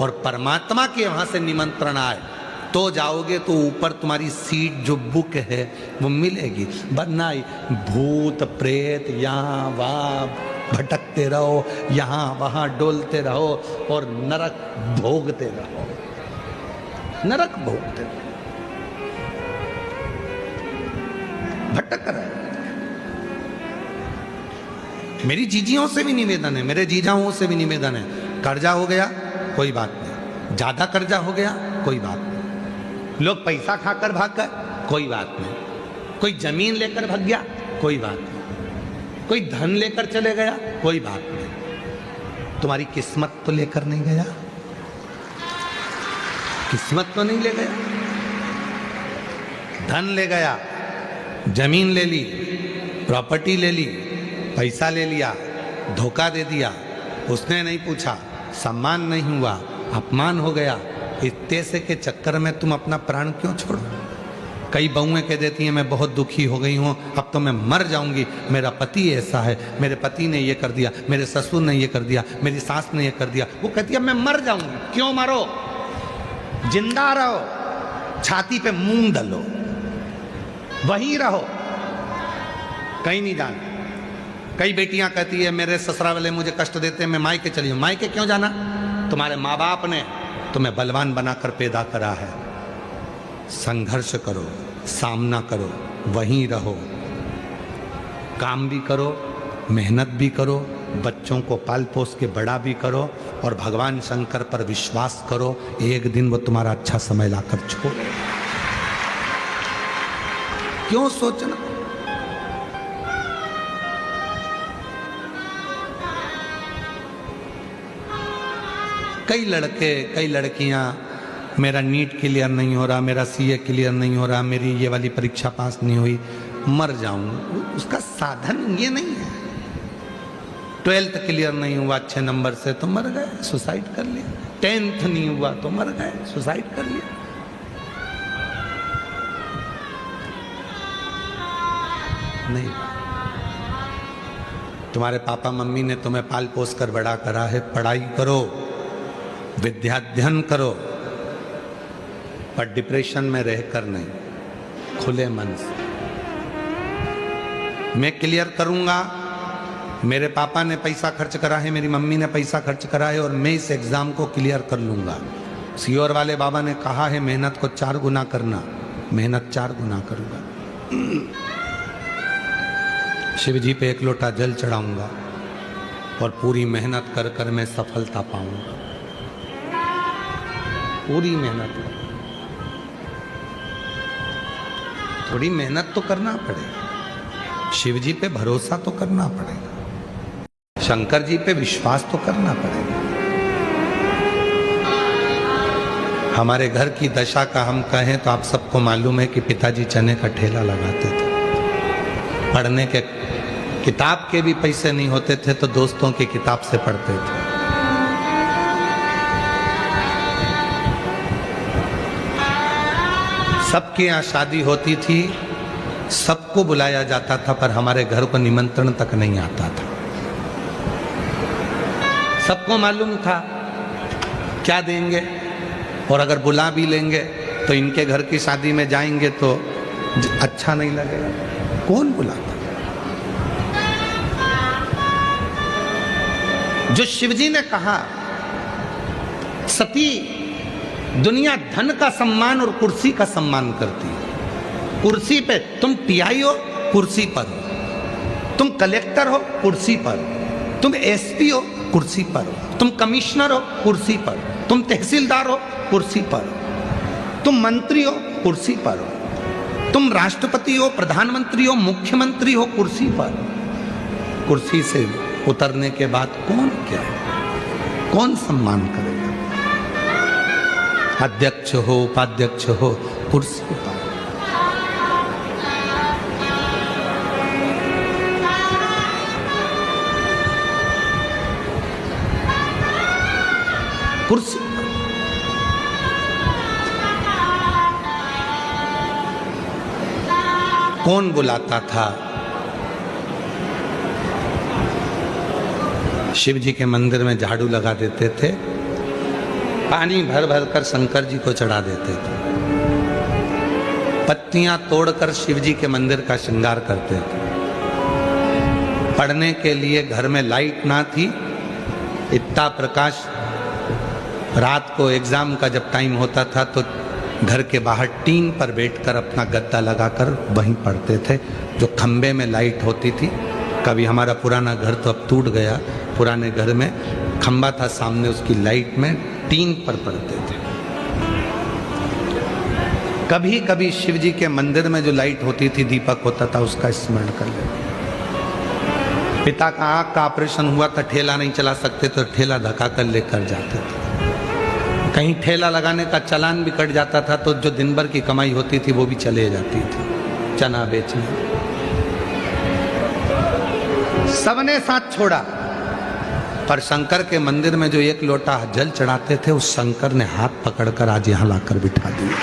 और परमात्मा के वहां से निमंत्रण आए तो जाओगे, तो ऊपर तुम्हारी सीट जो बुक है वो मिलेगी, वरना भूत प्रेत यहाँ वहाँ भटकते रहो, यहाँ वहाँ डोलते रहो और नरक भोगते रहो, नरक भोगते रहो, भटक रहे। मेरी जीजियों से भी निवेदन है, मेरे जीजाओं से भी निवेदन है, कर्जा हो गया कोई बात नहीं, ज्यादा कर्जा हो गया कोई बात नहीं, लोग पैसा खाकर भाग गए कोई बात नहीं, कोई जमीन लेकर भाग गया कोई बात नहीं, कोई धन लेकर चले गया कोई बात नहीं, तुम्हारी किस्मत तो लेकर नहीं गया, किस्मत तो नहीं ले गया, धन ले गया, जमीन ले ली, प्रॉपर्टी ले ली, पैसा ले लिया, धोखा दे दिया, उसने नहीं पूछा, सम्मान नहीं हुआ, अपमान हो गया, इस पैसे के चक्कर में तुम अपना प्राण क्यों छोड़ो? कई बहुएं कह देती हैं मैं बहुत दुखी हो गई हूँ, अब तो मैं मर जाऊंगी, मेरा पति ऐसा है, मेरे पति ने ये कर दिया, मेरे ससुर ने ये कर दिया, मेरी सास ने ये कर दिया। वो कहती है मैं मर जाऊंगी। क्यों मरो? जिंदा रहो, छाती पे मूंग दलो, वहीं रहो, कहीं नहीं जाना। कई बेटियां कहती है मेरे ससुराल वाले मुझे कष्ट देते हैं, मैं मायके चली हूं। मायके क्यों जाना? तुम्हारे माँ बाप ने तुम्हें बलवान बनाकर पैदा करा है। संघर्ष करो, सामना करो, वहीं रहो, काम भी करो, मेहनत भी करो, बच्चों को पाल पोस के बड़ा भी करो और भगवान शंकर पर विश्वास करो, एक दिन वो तुम्हारा अच्छा समय लाकर छोड़। क्यों सोचना? कई लड़के, कई लड़कियां, मेरा नीट क्लियर नहीं हो रहा, मेरा सीए क्लियर नहीं हो रहा, मेरी ये वाली परीक्षा पास नहीं हुई, मर जाऊं। उसका साधन ये नहीं है। 12th क्लियर नहीं हुआ अच्छे नंबर से तो मर गए, सुसाइड कर लिया। 10th नहीं हुआ तो मर गए, सुसाइड कर लिया। नहीं, तुम्हारे पापा मम्मी ने तुम्हें पाल पोस कर बड़ा करा है। पढ़ाई करो, विद्याध्ययन करो, पर डिप्रेशन में रहकर नहीं, खुले मन से। मैं क्लियर करूंगा, मेरे पापा ने पैसा खर्च करा है, मेरी मम्मी ने पैसा खर्च करा है और मैं इस एग्जाम को क्लियर कर लूंगा। सीओर वाले बाबा ने कहा है मेहनत को 4 गुना करना, मेहनत 4 गुना करूंगा। शिव जी पे 1 लोटा जल चढ़ाऊंगा और पूरी मेहनत कर कर मैं सफलता पाऊंगा। पूरी मेहनत कर, थोड़ी मेहनत तो करना पड़ेगा, शिव जी पे भरोसा तो करना पड़ेगा, शंकर जी पे विश्वास तो करना पड़ेगा। हमारे घर की दशा का हम कहें तो आप सबको मालूम है कि पिताजी चने का ठेला लगाते थे। पढ़ने के किताब के भी पैसे नहीं होते थे तो दोस्तों की किताब से पढ़ते थे। सबके यहाँ शादी होती थी, सबको बुलाया जाता था, पर हमारे घर को निमंत्रण तक नहीं आता था। सबको मालूम था क्या देंगे, और अगर बुला भी लेंगे तो इनके घर की शादी में जाएंगे तो अच्छा नहीं लगेगा। कौन बुलाता? जो शिवजी ने कहा सती दुनिया धन का सम्मान और कुर्सी का सम्मान करती है। कुर्सी पे तुम पीआई हो, कुर्सी पर हो, तुम कलेक्टर हो, कुर्सी पर हो, तुम एसपी हो, कुर्सी पर हो, तुम कमिश्नर हो, कुर्सी पर हो, तुम तहसीलदार हो, कुर्सी पर हो, तुम मंत्री हो, कुर्सी पर हो, तुम राष्ट्रपति हो, प्रधानमंत्री हो, मुख्यमंत्री हो, कुर्सी पर। कुर्सी से उतरने के बाद कौन क्या है, कौन सम्मान करेगा? अध्यक्ष हो, उपाध्यक्ष हो, कुर्सी पर। कुर्सी पर। कौन बुलाता था? शिव जी के मंदिर में झाड़ू लगा देते थे, पानी भर भर कर शंकर जी को चढ़ा देते थे, पत्तियां तोड़कर शिव जी के मंदिर का श्रृंगार करते थे। पढ़ने के लिए घर में लाइट ना थी, इतना प्रकाश, रात को एग्जाम का जब टाइम होता था तो घर के बाहर टीन पर बैठकर अपना गद्दा लगाकर वहीं पढ़ते थे। जो खंबे में लाइट होती थी, कभी हमारा पुराना घर तो अब टूट गया, पुराने घर में खंबा था सामने, उसकी लाइट में टीन पर पढ़ते थे। कभी कभी शिव जी के मंदिर में जो लाइट होती थी, दीपक होता था, उसका स्मरण कर लेते। पिता का आंख का ऑपरेशन हुआ था, ठेला नहीं चला सकते तो ठेला धक्का कर लेकर जाते थे। कहीं ठेला लगाने का चालान भी कट जाता था तो जो दिन भर की कमाई होती थी वो भी चले जाती थी चना बेचने। सबने साथ छोड़ा, पर शंकर के मंदिर में जो एक लोटा जल चढ़ाते थे, उस शंकर ने हाथ पकड़कर आज यहां लाकर बिठा दिया।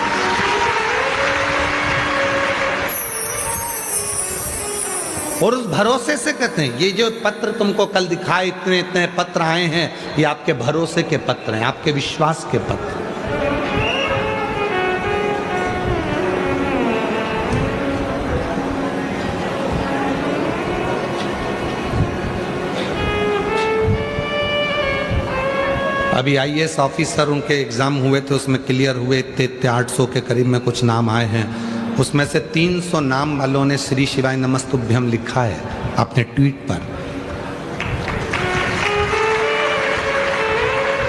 और उस भरोसे से कहते हैं, ये जो पत्र तुमको कल दिखाए, इतने इतने पत्र आए हैं, ये आपके भरोसे के पत्र हैं, आपके विश्वास के पत्र। अभी आईएएस ऑफिसर उनके एग्जाम हुए थे, उसमें क्लियर हुए, इतने 800 के करीब में कुछ नाम आए हैं। उसमें से 300 नाम वालों ने श्री शिवाय नमस्तुभ्यम लिखा है अपने ट्वीट पर।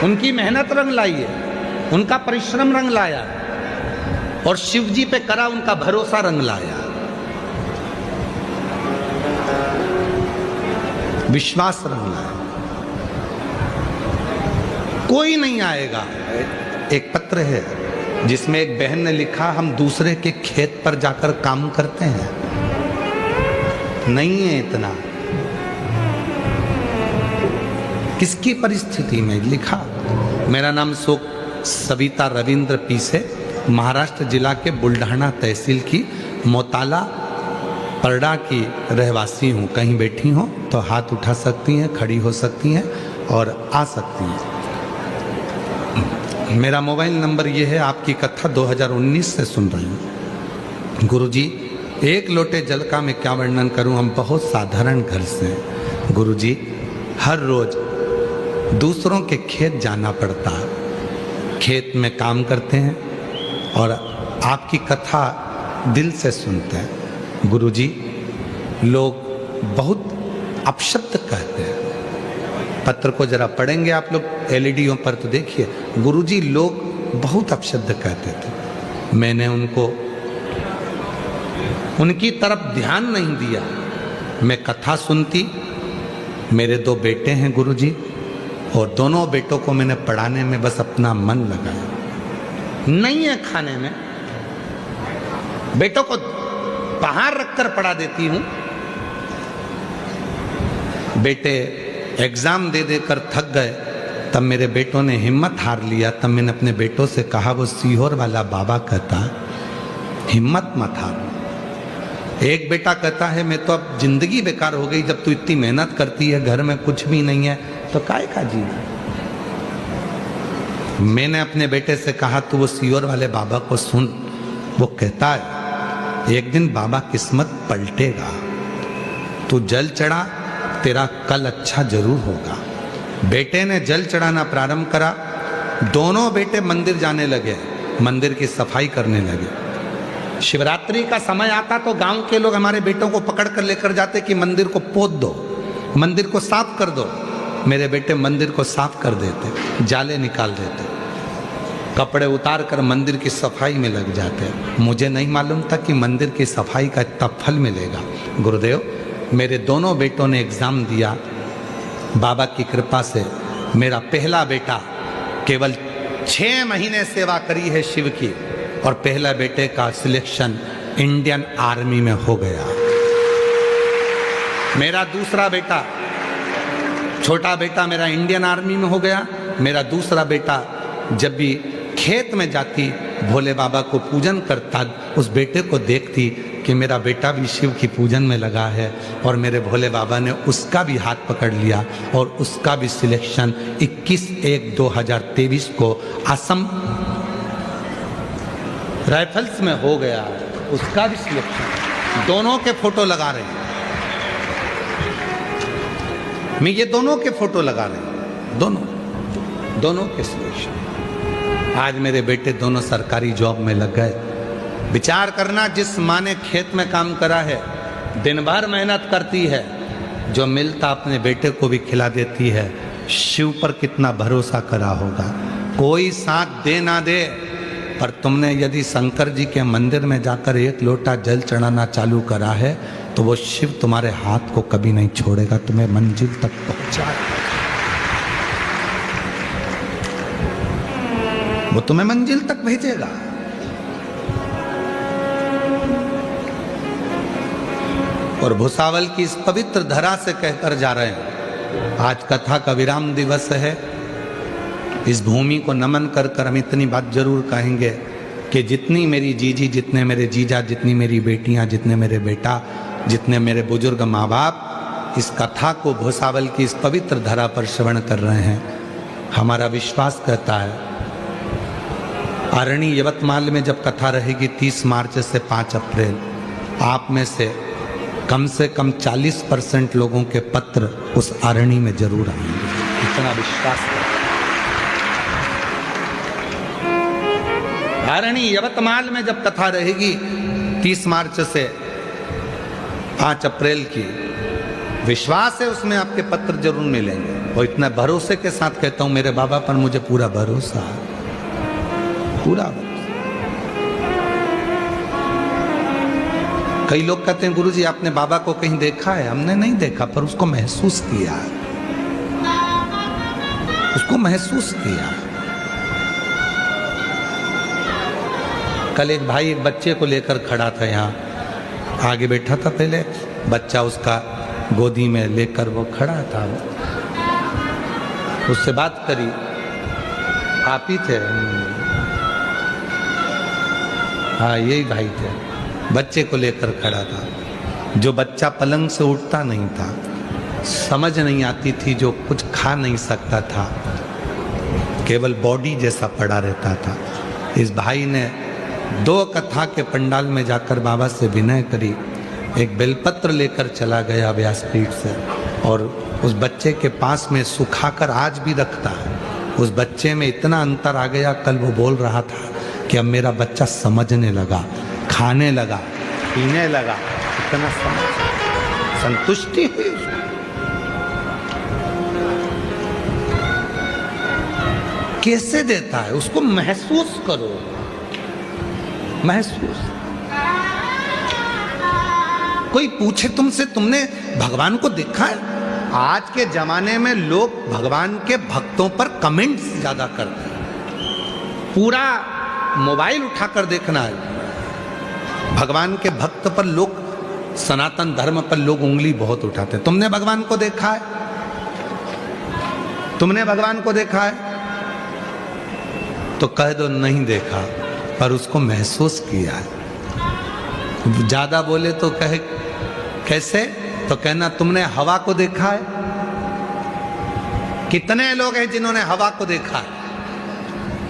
उनकी मेहनत रंग लाई है, उनका परिश्रम रंग लाया, और शिव जी पे करा उनका भरोसा रंग लाया, विश्वास रंग लाया। कोई नहीं आएगा। एक पत्र है जिसमें एक बहन ने लिखा, हम दूसरे के खेत पर जाकर काम करते हैं, नहीं है इतना। किसकी परिस्थिति में लिखा? मेरा नाम सविता रविंद्र पीसे, महाराष्ट्र जिला के बुल्ढाना तहसील की मोताला परडा की रहवासी हूँ। कहीं बैठी हो तो हाथ उठा सकती हैं, खड़ी हो सकती हैं और आ सकती हैं। मेरा मोबाइल नंबर ये है। आपकी कथा 2019 से सुन रही हूँ। गुरुजी, एक लोटे जल का मैं क्या वर्णन करूँ, हम बहुत साधारण घर से हैं। गुरुजी, हर रोज दूसरों के खेत जाना पड़ता है, खेत में काम करते हैं और आपकी कथा दिल से सुनते हैं। गुरुजी, लोग बहुत अपशब्द कहते हैं। पत्र को जरा पढ़ेंगे आप लोग एलईडीओं पर तो देखिए, गुरुजी लोग बहुत अपशब्द कहते थे। मैंने उनकी तरफ ध्यान नहीं दिया। मैं कथा सुनती। मेरे 2 बेटे हैं गुरुजी, और दोनों बेटों को मैंने पढ़ाने में बस अपना मन लगाया। नहीं है खाने में, बेटों को बाहर रखकर पढ़ा देती हूं। बेटे एग्जाम दे देकर थक गए, तब मेरे बेटों ने हिम्मत हार लिया। तब मैंने अपने बेटों से कहा, वो सीहोर वाला बाबा कहता, हिम्मत मत हार। एक बेटा कहता है, मैं तो अब जिंदगी बेकार हो गई, जब तू इतनी मेहनत करती है, घर में कुछ भी नहीं है तो काय का जीना। मैंने अपने बेटे से कहा, तू वो सीहोर वाले बाबा को सुन। वो कहता है, एक दिन बाबा किस्मत पलटेगा, तू जल चढ़ा, तेरा कल अच्छा जरूर होगा। बेटे ने जल चढ़ाना प्रारंभ करा। दोनों बेटे मंदिर जाने लगे, मंदिर की सफाई करने लगे। शिवरात्रि का समय आता तो गांव के लोग हमारे बेटों को पकड़ कर लेकर जाते कि मंदिर को पोत दो, मंदिर को साफ कर दो। मेरे बेटे मंदिर को साफ कर देते, जाले निकाल देते, कपड़े उतार कर मंदिर की सफाई में लग जाते। मुझे नहीं मालूम था कि मंदिर की सफाई का इतना फल मिलेगा। गुरुदेव, मेरे दोनों बेटों ने एग्जाम दिया। बाबा की कृपा से मेरा पहला बेटा केवल 6 महीने सेवा करी है शिव की, और पहला बेटे का सिलेक्शन इंडियन आर्मी में हो गया। मेरा दूसरा बेटा, छोटा बेटा मेरा इंडियन आर्मी में हो गया। मेरा दूसरा बेटा जब भी खेत में जाती, भोले बाबा को पूजन करता, उस बेटे को देखती कि मेरा बेटा भी शिव की पूजन में लगा है, और मेरे भोले बाबा ने उसका भी हाथ पकड़ लिया और उसका भी सिलेक्शन 21/1/2023 को असम राइफल्स में हो गया। उसका भी सिलेक्शन, दोनों के फोटो लगा रहे हैं। मैं ये दोनों के फोटो लगा रहे हैं, दोनों के सिलेक्शन। आज मेरे बेटे दोनों सरकारी जॉब में लग गए। विचार करना, जिस माँ ने खेत में काम करा है, दिन भर मेहनत करती है, जो मिलता अपने बेटे को भी खिला देती है। शिव पर कितना भरोसा करा होगा। कोई साथ दे ना दे, पर तुमने यदि शंकर जी के मंदिर में जाकर 1 लोटा जल चढ़ाना चालू करा है, तो वो शिव तुम्हारे हाथ को कभी नहीं छोड़ेगा, तुम्हें मंजिल तक पहुंचाएगा। वो तुम्हें मंजिल तक भेजेगा। और भुसावल की इस पवित्र धरा से कहकर जा रहे हैं, आज कथा का विराम दिवस है। इस भूमि को नमन कर कर हम इतनी बात जरूर कहेंगे कि जितनी मेरी जीजी, जितने मेरे जीजा, जितनी मेरी बेटियां, जितने मेरे बेटा, जितने मेरे बुजुर्ग माँ बाप इस कथा को भूसावल की इस पवित्र धरा पर श्रवण कर रहे हैं, हमारा विश्वास कहता है आरणी यवतमाल में जब कथा रहेगी 30 मार्च से 5 अप्रैल, आप में से कम 40% लोगों के पत्र उस आरणी में जरूर आएंगे, इतना विश्वास है। आरणी यवतमाल में जब कथा रहेगी 30 मार्च से 5 अप्रैल की, विश्वास है उसमें आपके पत्र जरूर मिलेंगे। और इतना भरोसे के साथ कहता हूं, मेरे बाबा पर मुझे पूरा भरोसा है, पूरा भरोसा। कई लोग कहते हैं गुरुजी आपने बाबा को कहीं देखा है? हमने नहीं देखा, पर उसको महसूस किया, उसको महसूस किया। कल एक भाई एक बच्चे को लेकर खड़ा था, यहाँ आगे बैठा था, पहले बच्चा उसका गोदी में लेकर वो खड़ा था, उससे बात करी, आप ही थे? हाँ यही भाई थे। बच्चे को लेकर खड़ा था, जो बच्चा पलंग से उठता नहीं था, समझ नहीं आती थी, जो कुछ खा नहीं सकता था, केवल बॉडी जैसा पड़ा रहता था। इस भाई ने 2 कथा के पंडाल में जाकर बाबा से विनय करी, एक बेलपत्र लेकर चला गया व्यासपीठ से, और उस बच्चे के पास में सुखाकर आज भी रखता है। उस बच्चे में इतना अंतर आ गया, कल वो बोल रहा था कि अब मेरा बच्चा समझने लगा, खाने लगा, पीने लगा, इतना समझ, संतुष्टि हुई उसको। कैसे देता है उसको महसूस करो, महसूस। कोई पूछे तुमसे तुमने भगवान को देखा है? आज के जमाने में लोग भगवान के भक्तों पर कमेंट्स ज्यादा करते हैं, पूरा मोबाइल उठाकर देखना है। भगवान के भक्त पर लोग, सनातन धर्म पर लोग उंगली बहुत उठाते हैं। तुमने भगवान को देखा है? तुमने भगवान को देखा है? तो कह दो नहीं देखा, पर उसको महसूस किया है। ज्यादा बोले तो कहे कैसे? तो कहना तुमने हवा को देखा है? कितने लोग हैं जिन्होंने हवा को देखा है?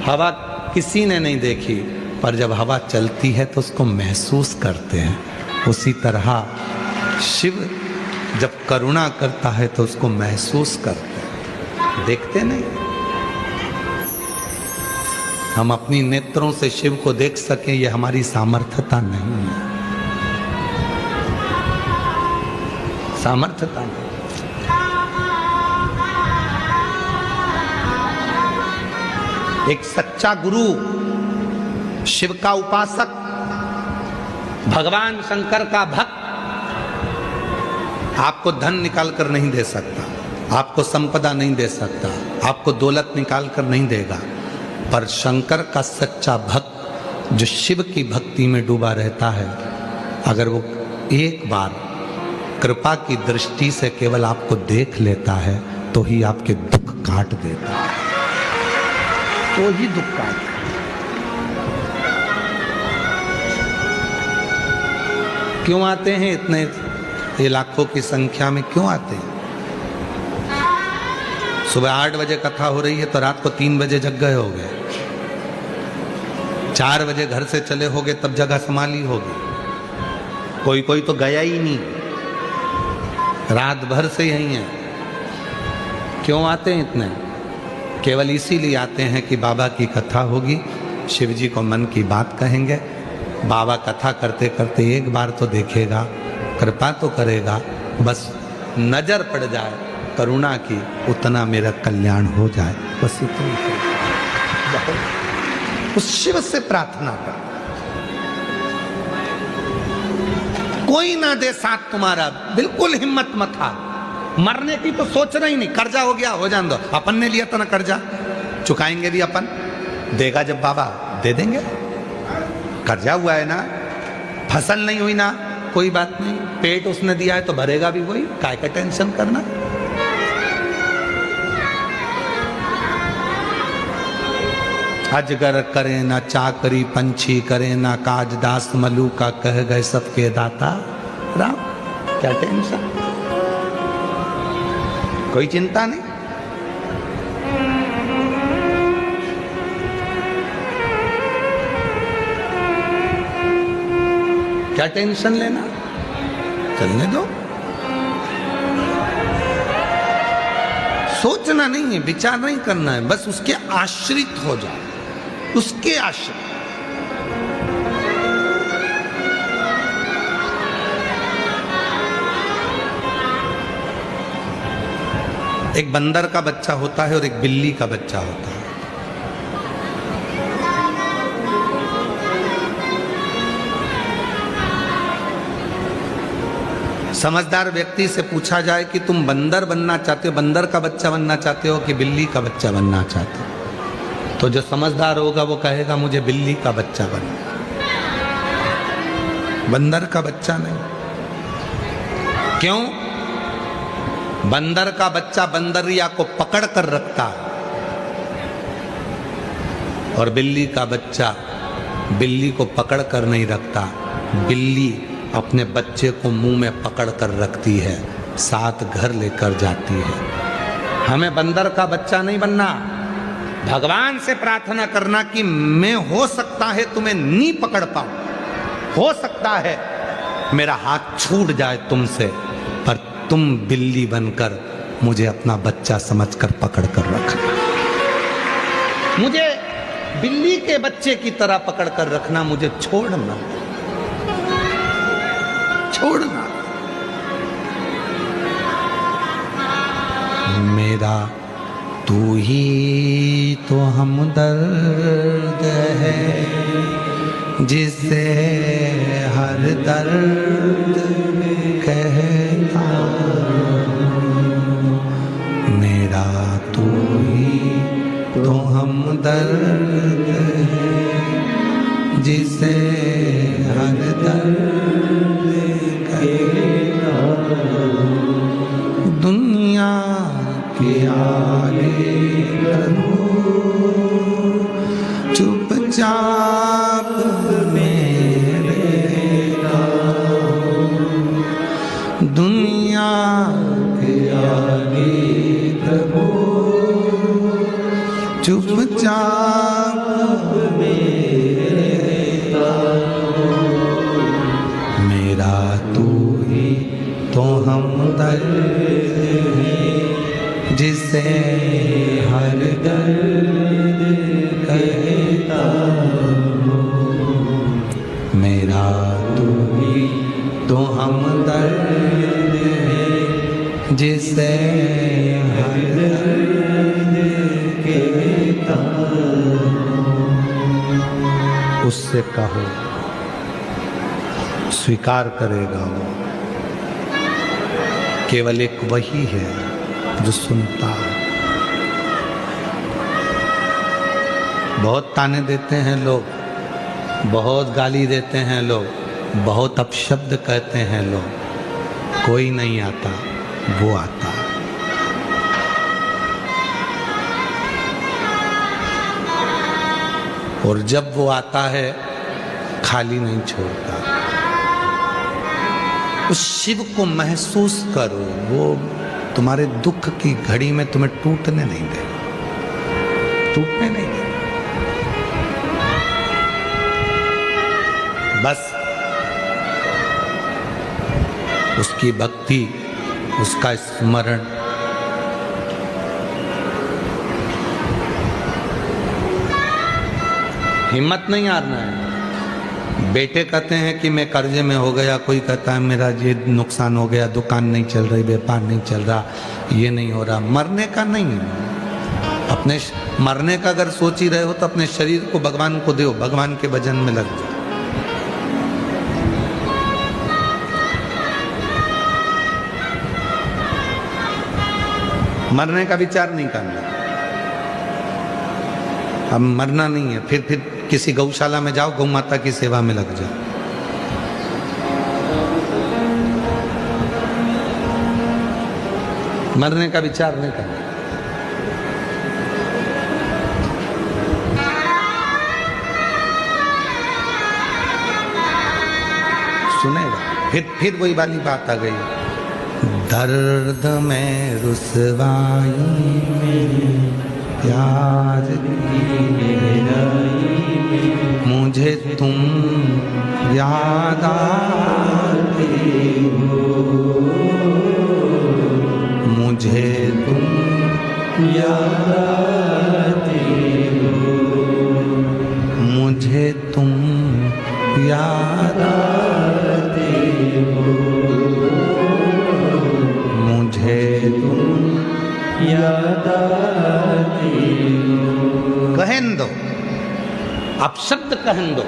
हवा किसी ने नहीं देखी, पर जब हवा चलती है तो उसको महसूस करते हैं। उसी तरह शिव जब करुणा करता है तो उसको महसूस करते हैं, देखते नहीं। हम अपनी नेत्रों से शिव को देख सकें, यह हमारी सामर्थ्यता नहीं है, सामर्थ्यता नहीं। एक सच्चा गुरु, शिव का उपासक, भगवान शंकर का भक्त आपको धन निकाल कर नहीं दे सकता, आपको संपदा नहीं दे सकता, आपको दौलत निकाल कर नहीं देगा, पर शंकर का सच्चा भक्त जो शिव की भक्ति में डूबा रहता है, अगर वो एक बार कृपा की दृष्टि से केवल आपको देख लेता है तो ही आपके दुख काट देता है, तो ही दुख काट। क्यों आते हैं इतने, ये लाखों की संख्या में क्यों आते हैं? सुबह 8 बजे कथा हो रही है तो रात को 3 बजे जग गए होगे, 4 बजे घर से चले होगे तब जगह संभाली होगी, कोई कोई तो गया ही नहीं, रात भर से यही है। क्यों आते हैं इतने? केवल इसीलिए आते हैं कि बाबा की कथा होगी, शिव जी को मन की बात कहेंगे, बाबा कथा करते करते एक बार तो देखेगा, कृपा तो करेगा, बस नजर पड़ जाए करुणा की, उतना मेरा कल्याण हो जाए, बस इतनी उस शिव से प्रार्थना कर। कोई ना दे साथ तुम्हारा, बिल्कुल हिम्मत मत हार, मरने की तो सोचना ही नहीं। कर्जा हो गया, हो जाने दो, अपन ने लिया था ना कर्जा, चुकाएंगे भी अपन, देगा जब बाबा दे देंगे। कर्जा हुआ है ना, फसल नहीं हुई ना, कोई बात नहीं, पेट उसने दिया है तो भरेगा भी वही, काय का टेंशन करना। अजगर करे ना चाकरी, पंछी करे ना काज, दास मलू का कह गए सबके दाता राम। क्या टेंशन, कोई चिंता नहीं। क्या टेंशन लेना, चलने दो। सोचना नहीं है, विचार नहीं करना है, बस उसके आश्रित हो जाओ, उसके आश्रित। एक बंदर का बच्चा होता है और एक बिल्ली का बच्चा होता है। समझदार व्यक्ति से पूछा जाए कि तुम बंदर बनना चाहते हो, बंदर का बच्चा बनना चाहते हो कि बिल्ली का बच्चा बनना चाहते हो, तो जो समझदार होगा वो कहेगा मुझे बिल्ली का बच्चा बनना, बंदर का बच्चा नहीं। क्यों? बंदर का बच्चा बंदरिया को पकड़ कर रखता है और बिल्ली का बच्चा बिल्ली को पकड़ कर नहीं रखता। बिल्ली अपने बच्चे को मुंह में पकड़ कर रखती है, साथ घर लेकर जाती है। हमें बंदर का बच्चा नहीं बनना। भगवान से प्रार्थना करना कि मैं हो सकता है तुम्हें नहीं पकड़ पाऊं, हो सकता है मेरा हाथ छूट जाए तुमसे, पर तुम बिल्ली बनकर मुझे अपना बच्चा समझकर पकड़ कर रखना, मुझे बिल्ली के बच्चे की तरह पकड़ कर रखना, मुझे छोड़ना छोड़ना। मेरा तू ही तो हमदर्द है, जिसे हर दर्द कहता। मेरा तू ही तो हमदर्द है, जिसे हर दर्द कहता। दुनिया के आगे चुपचाप मेरे, दुनिया के आगे प्रभु चुपचाप मेरा तू ही तो हमदर्द है, जिसे हर दर्द कहता। मेरा तू ही तो हमदर्द है, जिसे हर दर्द कहता। उससे कहो, स्वीकार करेगा वो। केवल एक वही है जो सुनता है। बहुत ताने देते हैं लोग, बहुत गाली देते हैं लोग, बहुत अपशब्द कहते हैं लोग, कोई नहीं आता, वो आता है। और जब वो आता है खाली नहीं छोड़ता। उस शिव को महसूस करो, वो तुम्हारे दुख की घड़ी में तुम्हें टूटने नहीं देगा, टूटने नहीं देगा। बस उसकी भक्ति, उसका स्मरण, हिम्मत नहीं हारना है। बेटे कहते हैं कि मैं कर्जे में हो गया, कोई कहता है मेरा ये नुकसान हो गया, दुकान नहीं चल रही, व्यापार नहीं चल रहा, ये नहीं हो रहा। मरने का नहीं, अपने मरने का अगर सोच ही रहे हो तो अपने शरीर को भगवान को दो, भगवान के भजन में लग जाओ। मरने का विचार नहीं करना। अब मरना नहीं है, फिर किसी गौशाला में जाओ, गौ माता की सेवा में लग जाओ। मरने का विचार नहीं करना। सुनेगा। फिर वही वाली बात आ गई, दर्द में रुसवाई में प्यार की मुझे तुम याद आते हो, मुझे तुम याद आते हो, मुझे तुम याद आते हो, मुझे तुम याद आते हो। कहन दो, अब शब्द कहन दो,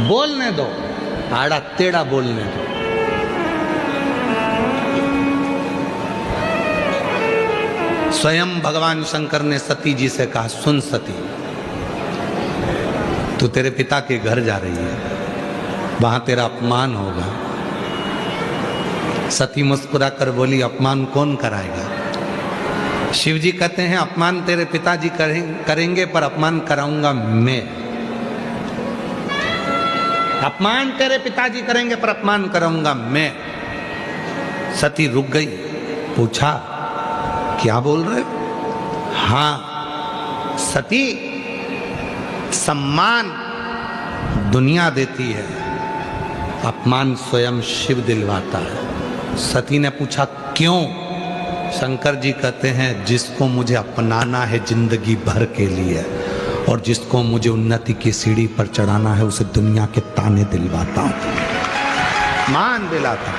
बोलने दो, आड़ा टेढ़ा बोलने दो। स्वयं भगवान शंकर ने सती जी से कहा, सुन सती, तू तेरे पिता के घर जा रही है, वहां तेरा अपमान होगा। सती मुस्कुरा कर बोली, अपमान कौन कराएगा? शिव जी कहते हैं, अपमान तेरे पिताजी करेंगे पर अपमान कराऊंगा मैं। अपमान तेरे पिताजी करेंगे पर अपमान कराऊंगा मैं। सती रुक गई, पूछा क्या बोल रहे हो? हाँ सती, सम्मान दुनिया देती है, अपमान स्वयं शिव दिलवाता है। सती ने पूछा क्यों? शंकर जी कहते हैं, जिसको मुझे अपनाना है जिंदगी भर के लिए और जिसको मुझे उन्नति की सीढ़ी पर चढ़ाना है, उसे दुनिया के ताने दिलवाता हूं, मान दिलाता,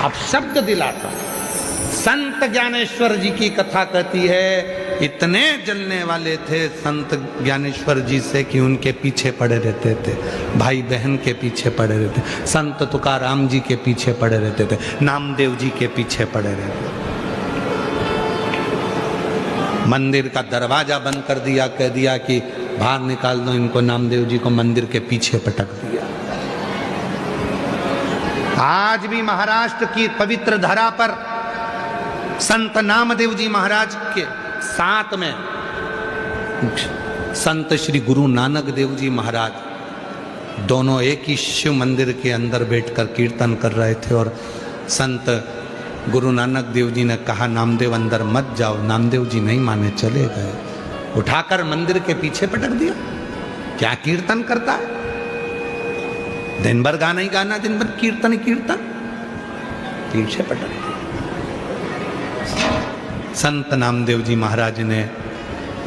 अब शब्द दिलाता। संत ज्ञानेश्वर जी की कथा कहती है, इतने जलने वाले थे संत ज्ञानेश्वर जी से कि उनके पीछे पड़े रहते थे, भाई बहन के पीछे पड़े रहते, संत तुकाराम जी के पीछे पड़े रहते थे, नामदेव जी के पीछे पड़े रहते। मंदिर का दरवाजा बंद कर दिया, कह दिया कि बाहर निकाल दो इनको, नामदेव जी को मंदिर के पीछे पटक दिया। आज भी महाराष्ट्र की पवित्र धरा पर संत नामदेव जी महाराज के साथ में संत श्री गुरु नानक देव जी महाराज, दोनों एक ही शिव मंदिर के अंदर बैठकर कीर्तन कर रहे थे और संत गुरु नानक देव जी ने कहा, नामदेव अंदर मत जाओ। नामदेव जी नहीं माने, चले गए, उठाकर मंदिर के पीछे पटक दिया। क्या कीर्तन करता है? दिन भर गाना ही गाना, दिन भर कीर्तन ही कीर्तन, पीछे पटक दिया। संत नामदेव जी महाराज ने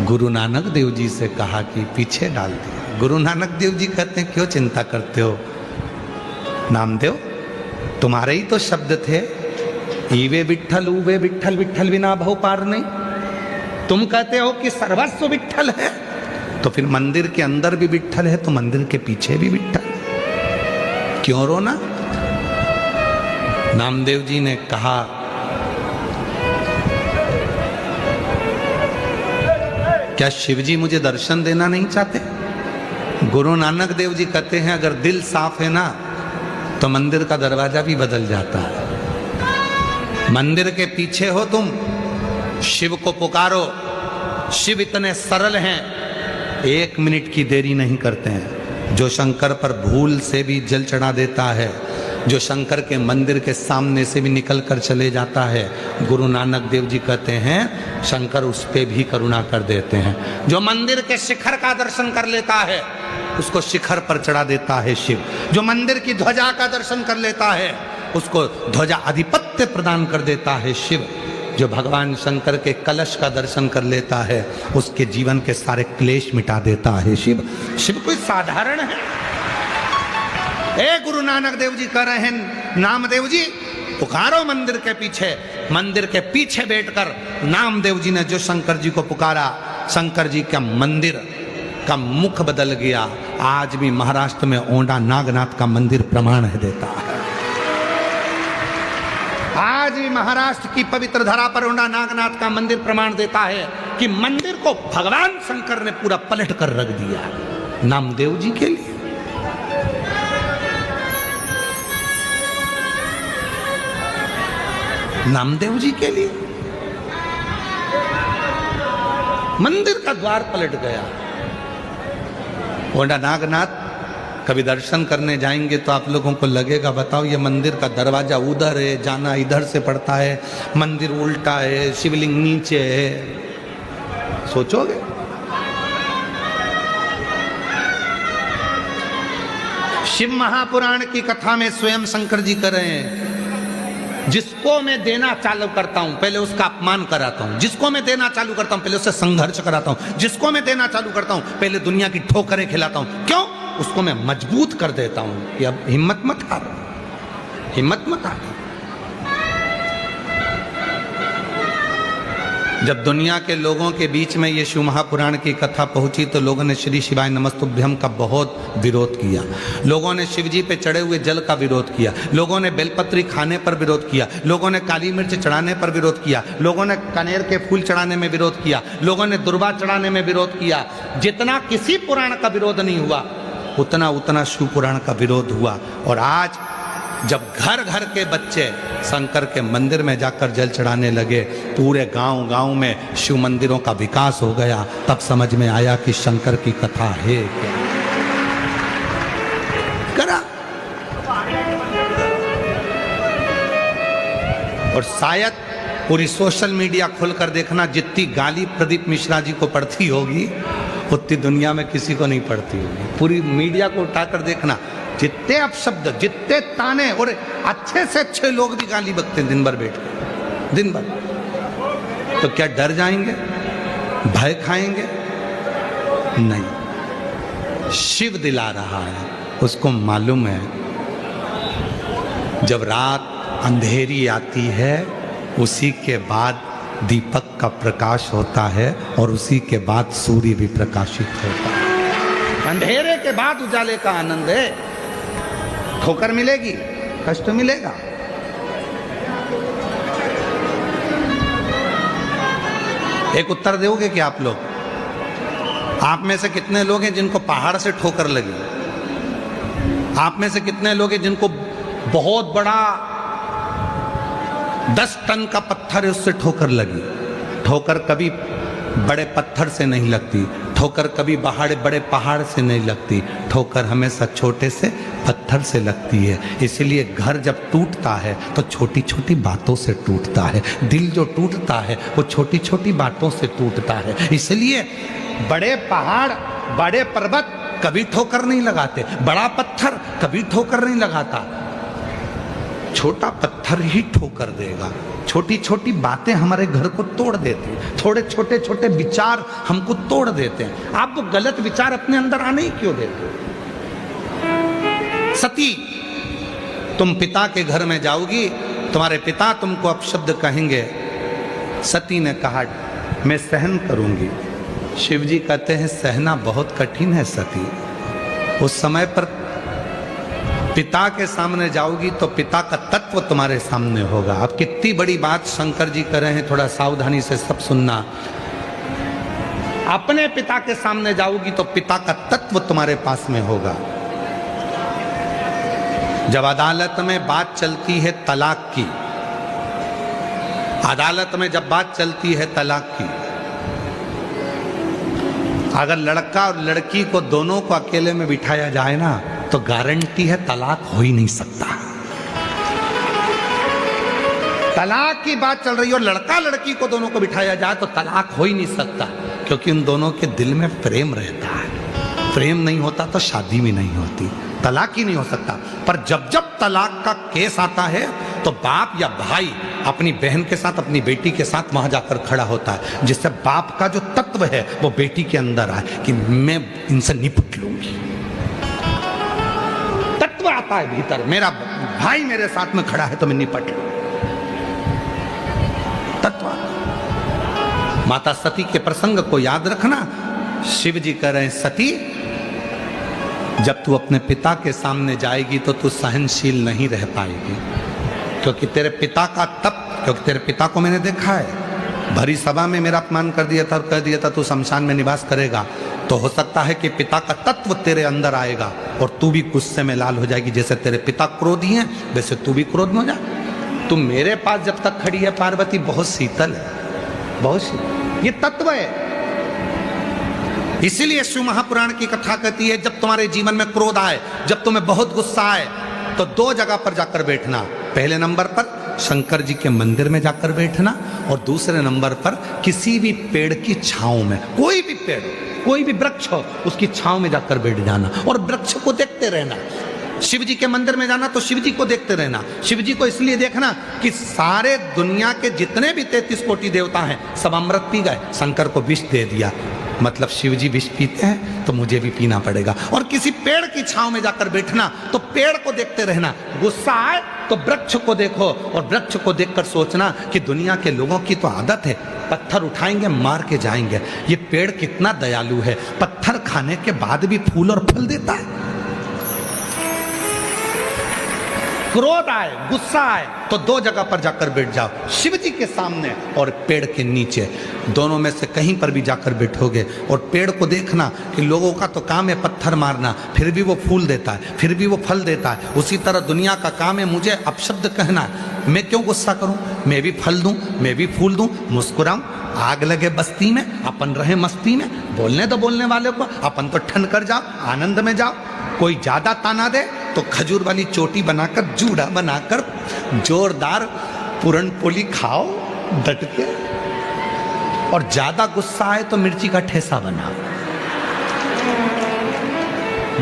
गुरु नानक देव जी से कहा कि पीछे डाल दिया। गुरु नानक देव जी कहते हैं, क्यों चिंता करते हो नामदेव, तुम्हारे ही तो शब्द थे, ईवे विठ्ठल उवे विठ्ठल, विठ्ठल बिना भव पार नहीं। तुम कहते हो कि सर्वस्व विठ्ठल है, तो फिर मंदिर के अंदर भी विठ्ठल है, तो मंदिर के पीछे भी विठ्ठल, क्यों रोना? नामदेव जी ने कहा, क्या शिवजी मुझे दर्शन देना नहीं चाहते? गुरु नानक देव जी कहते हैं, अगर दिल साफ है ना तो मंदिर का दरवाजा भी बदल जाता है। मंदिर के पीछे हो तुम, शिव को पुकारो, शिव इतने सरल हैं, 1 मिनट की देरी नहीं करते हैं। जो शंकर पर भूल से भी जल चढ़ा देता है, जो शंकर के मंदिर के सामने से भी निकल कर चले जाता है, गुरु नानक देव जी कहते हैं शंकर उस पे भी करुणा कर देते हैं। जो मंदिर के शिखर का दर्शन कर लेता है, उसको शिखर पर चढ़ा देता है शिव। जो मंदिर की ध्वजा का दर्शन कर लेता है, उसको ध्वजा अधिपत्य प्रदान कर देता है शिव। जो भगवान शंकर के कलश का दर्शन कर लेता है, उसके जीवन के सारे क्लेश मिटा देता है शिव। शिव कोई साधारण है? गुरु नानक देव जी कह रहे हैं, नामदेव जी पुकारो मंदिर के पीछे। मंदिर के पीछे बैठकर नामदेव जी ने जो शंकर जी को पुकारा, शंकर जी का मंदिर का मुख बदल गया। आज भी महाराष्ट्र में ओंडा नागनाथ का मंदिर प्रमाण है देता है। आज भी महाराष्ट्र की पवित्र धरा पर ओंडा नागनाथ का मंदिर प्रमाण देता है कि मंदिर को भगवान शंकर ने पूरा पलट कर रख दिया नामदेव जी के लिए। नामदेव जी के लिए मंदिर का द्वार पलट गया। ओंडा नागनाथ कभी दर्शन करने जाएंगे तो आप लोगों को लगेगा, बताओ ये मंदिर का दरवाजा उधर है, जाना इधर से पड़ता है, मंदिर उल्टा है, शिवलिंग नीचे है। सोचोगे? शिव महापुराण की कथा में स्वयं शंकर जी कर रहे हैं, जिसको मैं देना चालू करता हूं पहले उसका अपमान कराता हूं, जिसको मैं देना चालू करता हूं पहले उससे संघर्ष कराता हूं, जिसको मैं देना चालू करता हूं पहले दुनिया की ठोकरें खिलाता हूं। क्यों? उसको मैं मजबूत कर देता हूं कि अब हिम्मत मत हारो, हिम्मत मत हारो। जब दुनिया के लोगों के बीच में ये शिव महापुराण की कथा पहुंची तो लोगों ने श्री शिवाय नमस्तुभ्यम का बहुत विरोध किया, लोगों ने शिव जी पे चढ़े हुए जल का विरोध किया, लोगों ने बेलपत्री खाने पर विरोध किया, लोगों ने काली मिर्च चढ़ाने पर विरोध किया, लोगों ने कनेर के फूल चढ़ाने में विरोध किया, लोगों ने दुर्वा चढ़ाने में विरोध किया। जितना किसी पुराण का विरोध नहीं हुआ उतना शिव पुराण का विरोध हुआ। और आज जब घर घर के बच्चे शंकर के मंदिर में जाकर जल चढ़ाने लगे, पूरे गांव में शिव मंदिरों का विकास हो गया, तब समझ में आया कि शंकर की कथा है क्या। करा। और शायद पूरी सोशल मीडिया खोलकर देखना, जितनी गाली प्रदीप मिश्रा जी को पड़ती होगी उतनी दुनिया में किसी को नहीं पड़ती होगी। पूरी मीडिया को उठाकर देखना, जितने अपशब्द, जितने ताने, और अच्छे से अच्छे लोग भी गाली बकते हैं दिन भर बैठ के, दिन भर। तो क्या डर जाएंगे, भय खाएंगे? नहीं, शिव दिला रहा है, उसको मालूम है जब रात अंधेरी आती है उसी के बाद दीपक का प्रकाश होता है और उसी के बाद सूर्य भी प्रकाशित होता है। अंधेरे के बाद उजाले का आनंद है। ठोकर मिलेगी, कष्ट मिलेगा, एक उत्तर दोगे कि आप लोग? आप में से कितने लोग हैं जिनको पहाड़ से ठोकर लगी? आप में से कितने लोग हैं जिनको बहुत बड़ा 10 टन का पत्थर है उससे ठोकर लगी? ठोकर कभी बड़े पत्थर से नहीं लगती, ठोकर कभी बड़े पहाड़ से नहीं लगती, ठोकर हमेशा छोटे से पत्थर से लगती है। इसलिए घर जब टूटता है तो छोटी छोटी बातों से टूटता है, दिल जो टूटता है वो छोटी छोटी बातों से टूटता है। इसलिए बड़े पहाड़, बड़े पर्वत कभी ठोकर नहीं लगाते, बड़ा पत्थर कभी ठोकर नहीं लगाता, छोटा पत्थर ही ठोकर देगा। छोटी छोटी बातें हमारे घर को तोड़ देती हैं, थोड़े छोटे छोटे विचार हमको तोड़ देते हैं। आप वो गलत विचार अपने अंदर आने ही क्यों देते? सती, तुम पिता के घर में जाओगी, तुम्हारे पिता तुमको अपशब्द कहेंगे। सती ने कहा मैं सहन करूंगी। शिव जी कहते हैं सहना बहुत कठिन है सती। उस समय पर पिता के सामने जाओगी तो पिता का तत्व तुम्हारे सामने होगा। अब कितनी बड़ी बात शंकर जी कर रहे हैं, थोड़ा सावधानी से सब सुनना। अपने पिता के सामने जाओगी तो पिता का तत्व तुम्हारे पास में होगा। जब अदालत में बात चलती है तलाक की, अदालत में जब बात चलती है तलाक की, अगर लड़का और लड़की को दोनों को अकेले में बिठाया जाए ना तो गारंटी है तलाक हो ही नहीं सकता। तलाक की बात चल रही हो, लड़का लड़की को दोनों को बिठाया जाए तो तलाक हो ही नहीं सकता, क्योंकि उन दोनों के दिल में प्रेम रहता है। प्रेम नहीं होता तो शादी भी नहीं होती, तलाक ही नहीं हो सकता। पर जब जब तलाक का केस आता है तो बाप या भाई अपनी बहन के साथ, अपनी बेटी के साथ वहां जाकर खड़ा होता है, जिससे बाप का जो तत्व है वो बेटी के अंदर आए कि मैं इनसे निपट लूंगी। तत्व आता है भीतर, मेरा भाई मेरे साथ में खड़ा है तो मैं निपट लूं। तत्व। माता सती के प्रसंग को याद रखना। शिव जी कह रहे हैं सती, जब तू अपने पिता के सामने जाएगी तो तू सहनशील नहीं रह पाएगी, क्योंकि तेरे पिता का क्योंकि तेरे पिता को मैंने देखा है, भरी सभा में मेरा अपमान कर दिया था और कह दिया था तू शमशान में निवास करेगा। तो हो सकता है कि पिता का तत्व तेरे अंदर आएगा और तू भी गुस्से में लाल हो जाएगी। जैसे तेरे पिता क्रोधी हैं वैसे तू भी क्रोध में हो जा। तू मेरे पास जब तक खड़ी है पार्वती बहुत शीतल है, बहुत शीतल, ये तत्व है। इसीलिए शिव महापुराण की कथा कहती है, जब तुम्हारे जीवन में क्रोध आए, जब तुम्हें बहुत गुस्सा आए, तो दो जगह पर जाकर बैठना। पहले नंबर पर शंकर जी के मंदिर में जाकर बैठना, और दूसरे नंबर पर किसी भी पेड़ की छांव में, कोई भी पेड़, कोई भी वृक्ष हो, उसकी छांव में जाकर बैठ जाना और वृक्ष को देखते रहना। शिव जी के मंदिर में जाना तो शिव जी को देखते रहना। शिव जी को इसलिए देखना कि सारे दुनिया के जितने भी 33 कोटि देवता हैं सब अमृत पी गए, शंकर को विष दे दिया, मतलब शिव जी विष पीते हैं तो मुझे भी पीना पड़ेगा। और किसी पेड़ की छांव में जाकर बैठना तो पेड़ को देखते रहना। गुस्सा आए तो वृक्ष को देखो, और वृक्ष को देखकर सोचना कि दुनिया के लोगों की तो आदत है, पत्थर उठाएंगे मार के जाएंगे, ये पेड़ कितना दयालु है, पत्थर खाने के बाद भी फूल और फल देता है। क्रोध आए, गुस्सा आए तो दो जगह पर जाकर बैठ जाओ, शिव जी के सामने और पेड़ के नीचे। दोनों में से कहीं पर भी जाकर बैठोगे और पेड़ को देखना कि लोगों का तो काम है पत्थर मारना, फिर भी वो फूल देता है, फिर भी वो फल देता है। उसी तरह दुनिया का काम है मुझे अपशब्द कहना, मैं क्यों गुस्सा करूं, मैं भी फल दूं, मैं भी फूल दूं, मुस्कुराऊं। आग लगे बस्ती में, अपन रहे मस्ती में, बोलने दो बोलने वाले को, अपन तो ठन कर जाओ, आनंद में जाओ। कोई ज्यादा ताना दे तो खजूर वाली चोटी बनाकर, जूड़ा बनाकर जोरदार पूरन पोली खाओ डट के, और ज्यादा गुस्सा आए तो मिर्ची का ठेसा बनाओ।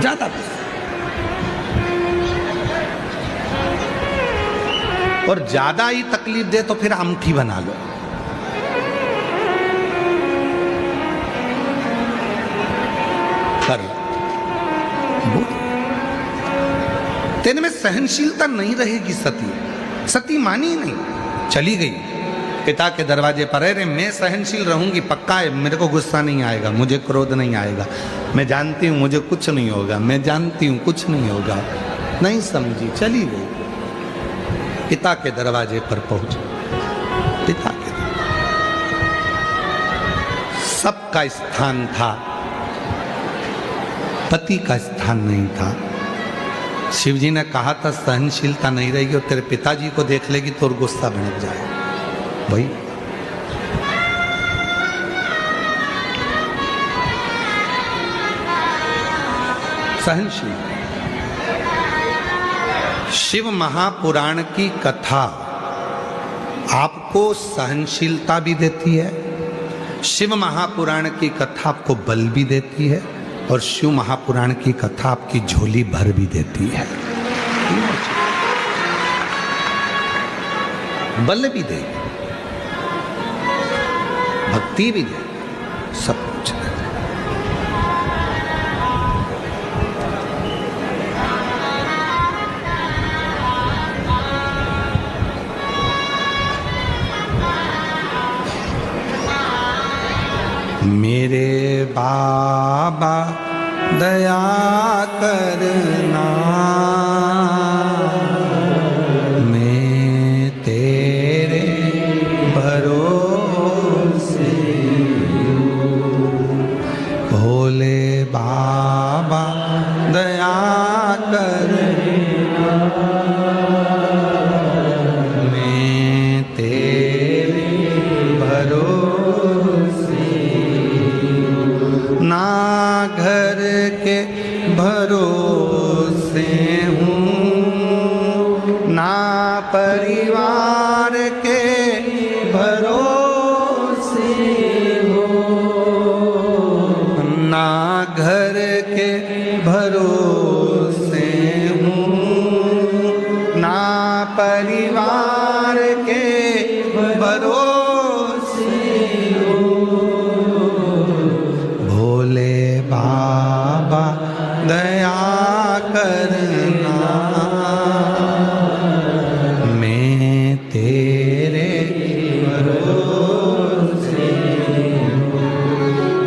ज्यादा गुस्सा और ज्यादा ही तकलीफ दे तो फिर अमठी बना लो। कर तेरे में सहनशीलता नहीं रहेगी। सती मानी नहीं, चली गई पिता के दरवाजे पर। अरे मैं सहनशील रहूंगी, पक्का है, मेरे को गुस्सा नहीं आएगा, मुझे क्रोध नहीं आएगा, मैं जानती हूँ मुझे कुछ नहीं होगा, मैं जानती हूँ कुछ नहीं होगा। नहीं समझी, चली गई। पिता के दरवाजे पर पहुंची, पिता के सबका स्थान था, पति का स्थान नहीं था। शिव जी ने कहा था सहनशीलता नहीं रहेगी और तेरे पिताजी को देख लेगी तो गुस्सा भड़क जाए। भाई सहनशील। शिव महापुराण की कथा आपको सहनशीलता भी देती है, शिव महापुराण की कथा आपको बल भी देती है, और शिव महापुराण की कथा आपकी झोली भर भी देती है। बल भी दे, भक्ति भी दे, सब कुछ दे। मेरे बाबा दया करना, मैं तेरे भरोसे हूँ। भोले बाबा दया करना, मैं तेरे भरोसे, ना घर के भरोसे हूँ, ना परिवार के भरोसे हूँ, ना घर के भरोसे हूँ, ना परिवार के भरोसे हूँ। भोले बाबा दया करना, मैं तेरे भरोसे हूँ।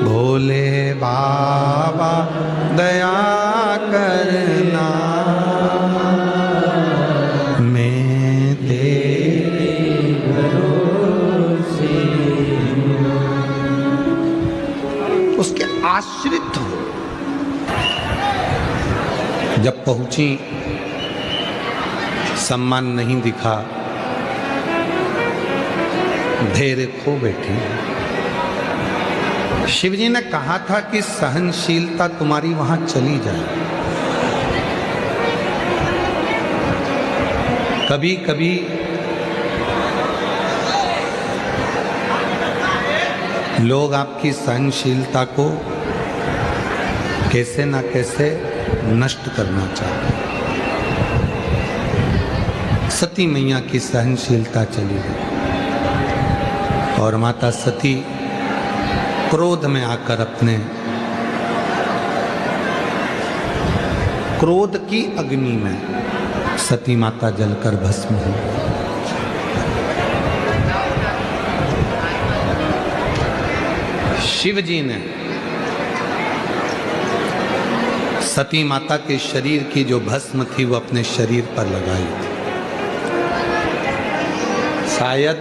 भोले बाबा दया करना, मैं तेरे भरोसे हूँ। उसके आश्रित हो। जब पहुंची सम्मान नहीं दिखा, धैर्य खो बैठी, शिव जी ने कहा था कि सहनशीलता तुम्हारी वहां चली जाए। कभी कभी लोग आपकी सहनशीलता को कैसे ना कैसे नष्ट करना चाहते हैं। सती मैया की सहनशीलता चली गई और माता सती क्रोध में आकर अपने क्रोध की अग्नि में सती माता जलकर भस्म हुई। शिव जी ने सती माता के शरीर की जो भस्म थी वो अपने शरीर पर लगाई थी। शायद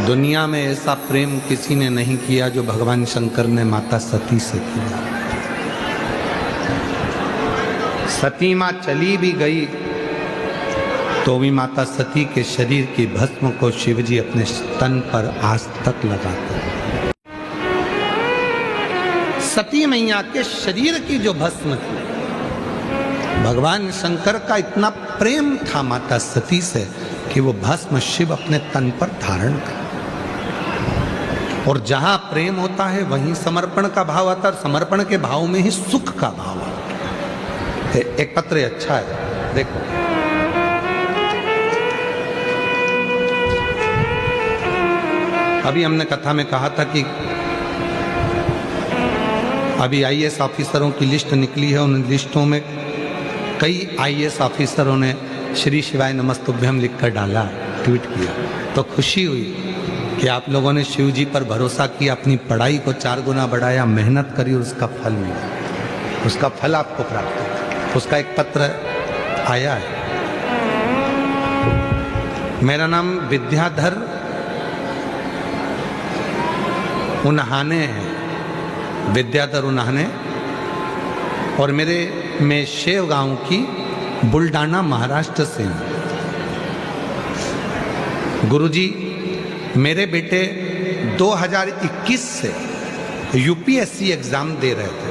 दुनिया में ऐसा प्रेम किसी ने नहीं किया जो भगवान शंकर ने माता सती से किया। सती माँ चली भी गई तो भी माता सती के शरीर की भस्म को शिवजी अपने तन पर आज तक लगाते हैं। सती मैया के शरीर की जो भस्म थी, भगवान शंकर का इतना प्रेम था माता सती से कि वो भस्म शिव अपने तन पर धारण कर। और जहां प्रेम होता है वहीं समर्पण का भाव आता है, और समर्पण के भाव में ही सुख का भाव आता है। एक पत्र अच्छा है, देखो। अभी हमने कथा में कहा था कि अभी आईएएस ऑफिसरों की लिस्ट निकली है। उन लिस्टों में कई आईएएस ऑफिसरों ने श्री शिवाय नमस्तुभ्यम लिखकर डाला, ट्वीट किया। तो खुशी हुई कि आप लोगों ने शिव जी पर भरोसा किया, अपनी पढ़ाई को 4 गुना बढ़ाया, मेहनत करी और उसका फल मिला। उसका फल आपको प्राप्त हुआ। उसका एक पत्र आया है। मेरा नाम विद्याधर उन्हाने है, विद्याधर उन्हाने, और मैं शेव गांव की बुल्डाना महाराष्ट्र से हूँ। गुरुजी, मेरे बेटे 2021 से यूपीएससी एग्जाम दे रहे थे,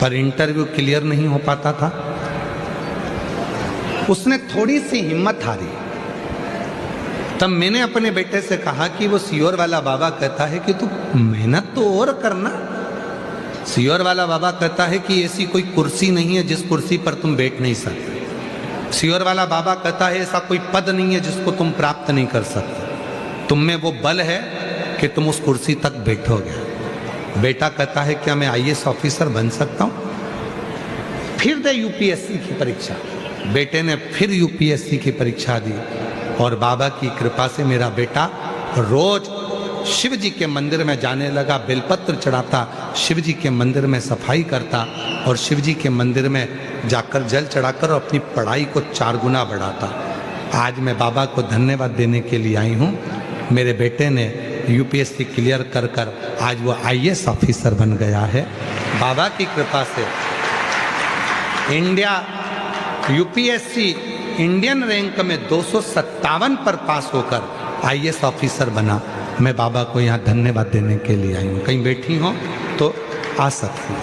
पर इंटरव्यू क्लियर नहीं हो पाता था। उसने थोड़ी सी हिम्मत हारी। तब मैंने अपने बेटे से कहा कि वो सियोर वाला बाबा कहता है कि तू मेहनत तो और करना। सियोर वाला बाबा कहता है कि ऐसी कोई कुर्सी नहीं है जिस कुर्सी पर तुम बैठ नहीं सकते। सियोर वाला बाबा कहता है ऐसा कोई पद नहीं है जिसको तुम प्राप्त नहीं कर सकते। तुम में वो बल है कि तुम उस कुर्सी तक बैठोगे। बेटा कहता है क्या मैं आईएएस ऑफिसर बन सकता हूँ? फिर दे यूपीएससी की परीक्षा। बेटे ने फिर यूपीएससी की परीक्षा दी और बाबा की कृपा से मेरा बेटा रोज शिव जी के मंदिर में जाने लगा, बेलपत्र चढ़ाता, शिव जी के मंदिर में सफाई करता और शिव जी के मंदिर में जाकर जल चढ़ाकर अपनी पढ़ाई को 4 गुना बढ़ाता। आज मैं बाबा को धन्यवाद देने के लिए आई हूँ। मेरे बेटे ने यूपीएससी क्लियर कर आज वो आईएएस ऑफिसर बन गया है। बाबा की कृपा से इंडिया यूपीएससी इंडियन रैंक में 257 पर पास होकर आईएएस ऑफिसर बना। मैं बाबा को यहाँ धन्यवाद देने के लिए आई हूँ। कहीं बैठी हो तो आ सकती है।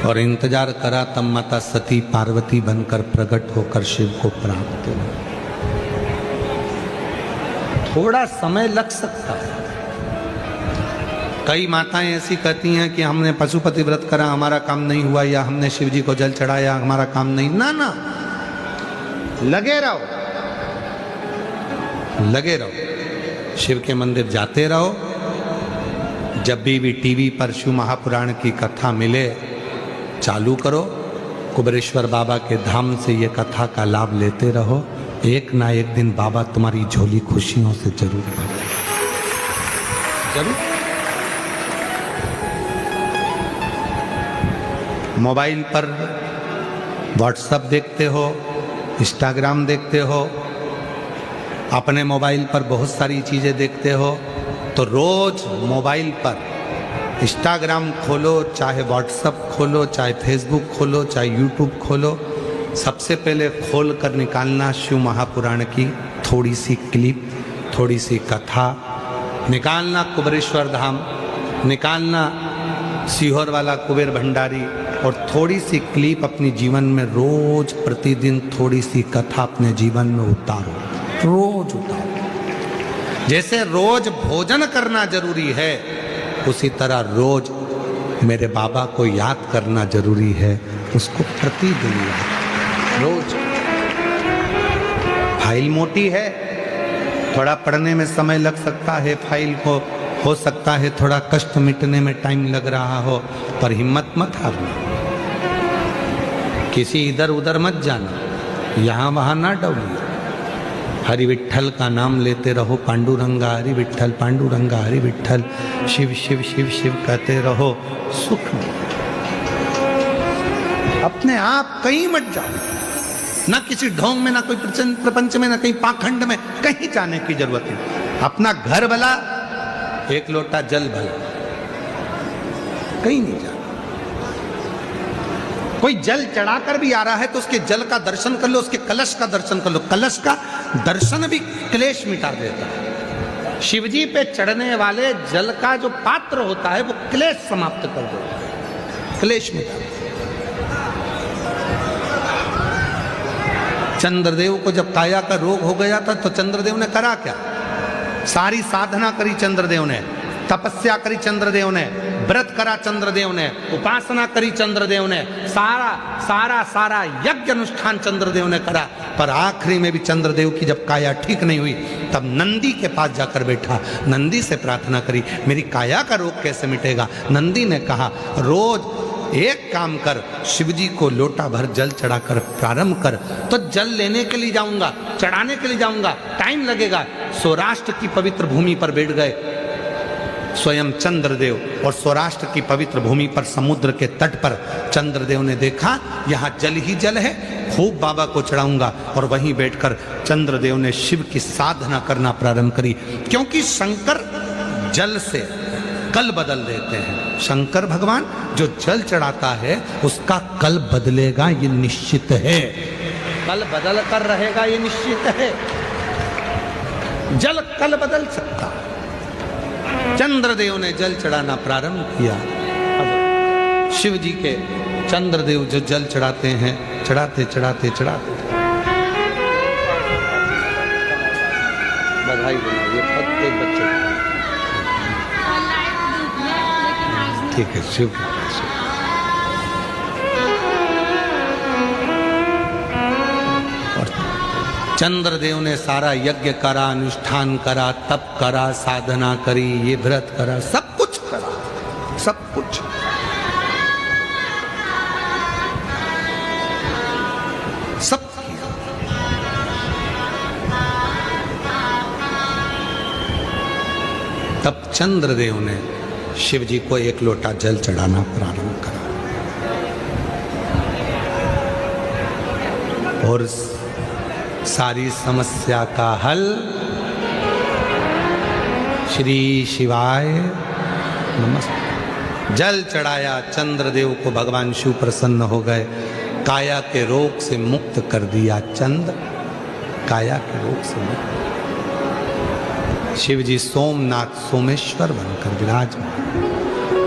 और इंतजार करा तब माता सती पार्वती बनकर प्रकट होकर शिव को प्राप्त हुई। थोड़ा समय लग सकता है। कई माताएं ऐसी कहती हैं कि हमने पशुपति व्रत करा, हमारा काम नहीं हुआ, या हमने शिव जी को जल चढ़ाया, हमारा काम नहीं। ना ना, लगे रहो, लगे रहो, शिव के मंदिर जाते रहो। जब भी टीवी पर शिव महापुराण की कथा मिले चालू करो। कुबेरेश्वर बाबा के धाम से ये कथा का लाभ लेते रहो। एक ना एक दिन बाबा तुम्हारी झोली खुशियों से जरूर भरेगा, जरूर। मोबाइल पर व्हाट्सएप देखते हो, इंस्टाग्राम देखते हो, अपने मोबाइल पर बहुत सारी चीज़ें देखते हो, तो रोज मोबाइल पर इंस्टाग्राम खोलो, चाहे व्हाट्सएप खोलो, चाहे फेसबुक खोलो, चाहे यूट्यूब खोलो, सबसे पहले खोल कर निकालना शिव महापुराण की थोड़ी सी क्लिप, थोड़ी सी कथा, निकालना कुबेरेश्वर धाम, निकालना सीहोर वाला कुबेर भंडारी, और थोड़ी सी क्लिप अपनी जीवन में रोज प्रतिदिन थोड़ी सी कथा अपने जीवन में उतारो, रोज उतारो। जैसे रोज भोजन करना जरूरी है, उसी तरह रोज मेरे बाबा को याद करना जरूरी है, उसको प्रतिदिन याद, रोज। फाइल मोटी है, थोड़ा पढ़ने में समय लग सकता है, फाइल को हो सकता है थोड़ा कष्ट मिटने में टाइम लग रहा हो, पर हिम्मत मत हारना, किसी इधर उधर मत जाना, यहाँ वहाँ ना डोलिए। हरि विठ्ठल का नाम लेते रहो, पांडुरंगा हरि विठ्ठल, पांडुरंगा हरि विठ्ठल, शिव शिव शिव शिव कहते रहो, सुख में। अपने आप कहीं मत जाओ, ना किसी ढोंग में, ना कोई प्रपंच में, ना कहीं पाखंड में, कहीं जाने की जरूरत नहीं। अपना घर भला, एक लोटा जल भला, कहीं नहीं जाना। कोई जल चढ़ाकर भी आ रहा है तो उसके जल का दर्शन कर लो, उसके कलश का दर्शन कर लो। कलश का दर्शन भी क्लेश मिटा देता है। शिवजी पे चढ़ने वाले जल का जो पात्र होता है वो क्लेश समाप्त कर देता है, क्लेश मिटा। चंद्रदेव को जब काया का रोग हो गया था तो चंद्रदेव ने करा क्या? सारी साधना करी चंद्रदेव ने, तपस्या करी चंद्रदेव ने, व्रत करा चंद्रदेव ने, उपासना करी चंद्रदेव ने, सारा यज्ञ अनुष्ठान चंद्रदेव ने करा, पर आखिरी में भी चंद्रदेव की जब काया ठीक नहीं हुई तब नंदी के पास जाकर बैठा, नंदी से प्रार्थना करी, मेरी काया का रोग कैसे मिटेगा? नंदी ने कहा, रोज एक काम कर, शिवजी को लोटा भर जल चढ़ाकर प्रारंभ कर। तो जल लेने के लिए जाऊंगा, चढ़ाने के लिए जाऊंगा, टाइम लगेगा। सौराष्ट्र की पवित्र भूमि पर बैठ गए स्वयं चंद्रदेव, और सौराष्ट्र की पवित्र भूमि पर समुद्र के तट पर चंद्रदेव ने देखा यहाँ जल ही जल है, खूब बाबा को चढ़ाऊंगा। और वहीं बैठकर चंद्रदेव ने शिव की साधना करना प्रारंभ करी, क्योंकि शंकर जल से कल बदल देते हैं। शंकर भगवान जो जल चढ़ाता है उसका कल बदलेगा, ये निश्चित है। कल बदल कर रहेगा, ये निश्चित है। जल कल बदल सकता। चंद्रदेव ने जल चढ़ाना प्रारंभ किया। शिव जी के चंद्रदेव जो जल चढ़ाते हैं, चढ़ाते चढ़ाते चढ़ाते, बधाई देना, ये पत्ते बच्चे, ठीक है, शिव चंद्रदेव ने सारा यज्ञ करा, अनुष्ठान करा, तप करा, साधना करी, ये व्रत करा, सब कुछ करा, सब कुछ। सब किया। तब चंद्रदेव ने शिव जी को एक लोटा जल चढ़ाना प्रारंभ करा, और सारी समस्या का हल श्री शिवाय नमस्ते। जल चढ़ाया, चंद्रदेव को भगवान शिव प्रसन्न हो गए, काया के रोग से मुक्त कर दिया। चंद्र काया के रोग से मुक्त। शिव जी सोमनाथ सोमेश्वर बनकर विराजमान।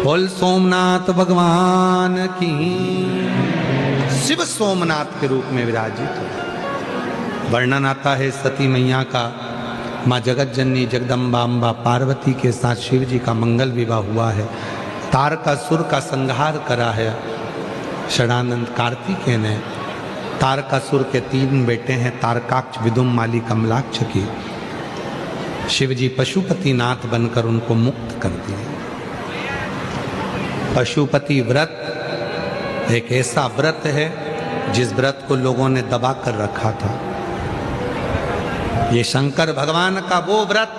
बोल सोमनाथ भगवान की। शिव सोमनाथ के रूप में विराजित हो। वर्णन आता है सती मैया का, माँ जगत जननी जगदम्बा अम्बा पार्वती के साथ शिव जी का मंगल विवाह हुआ है। तारकासुर का संहार करा है षडानंद कार्तिकेय ने। तारकासुर के 3 बेटे हैं, तारकाक्ष, विदुम, माली, कमलाक्ष की। शिव जी पशुपति नाथ बनकर उनको मुक्त कर दिए। पशुपति व्रत एक ऐसा व्रत है जिस व्रत को लोगों ने दबा कर रखा था। ये शंकर भगवान का वो व्रत,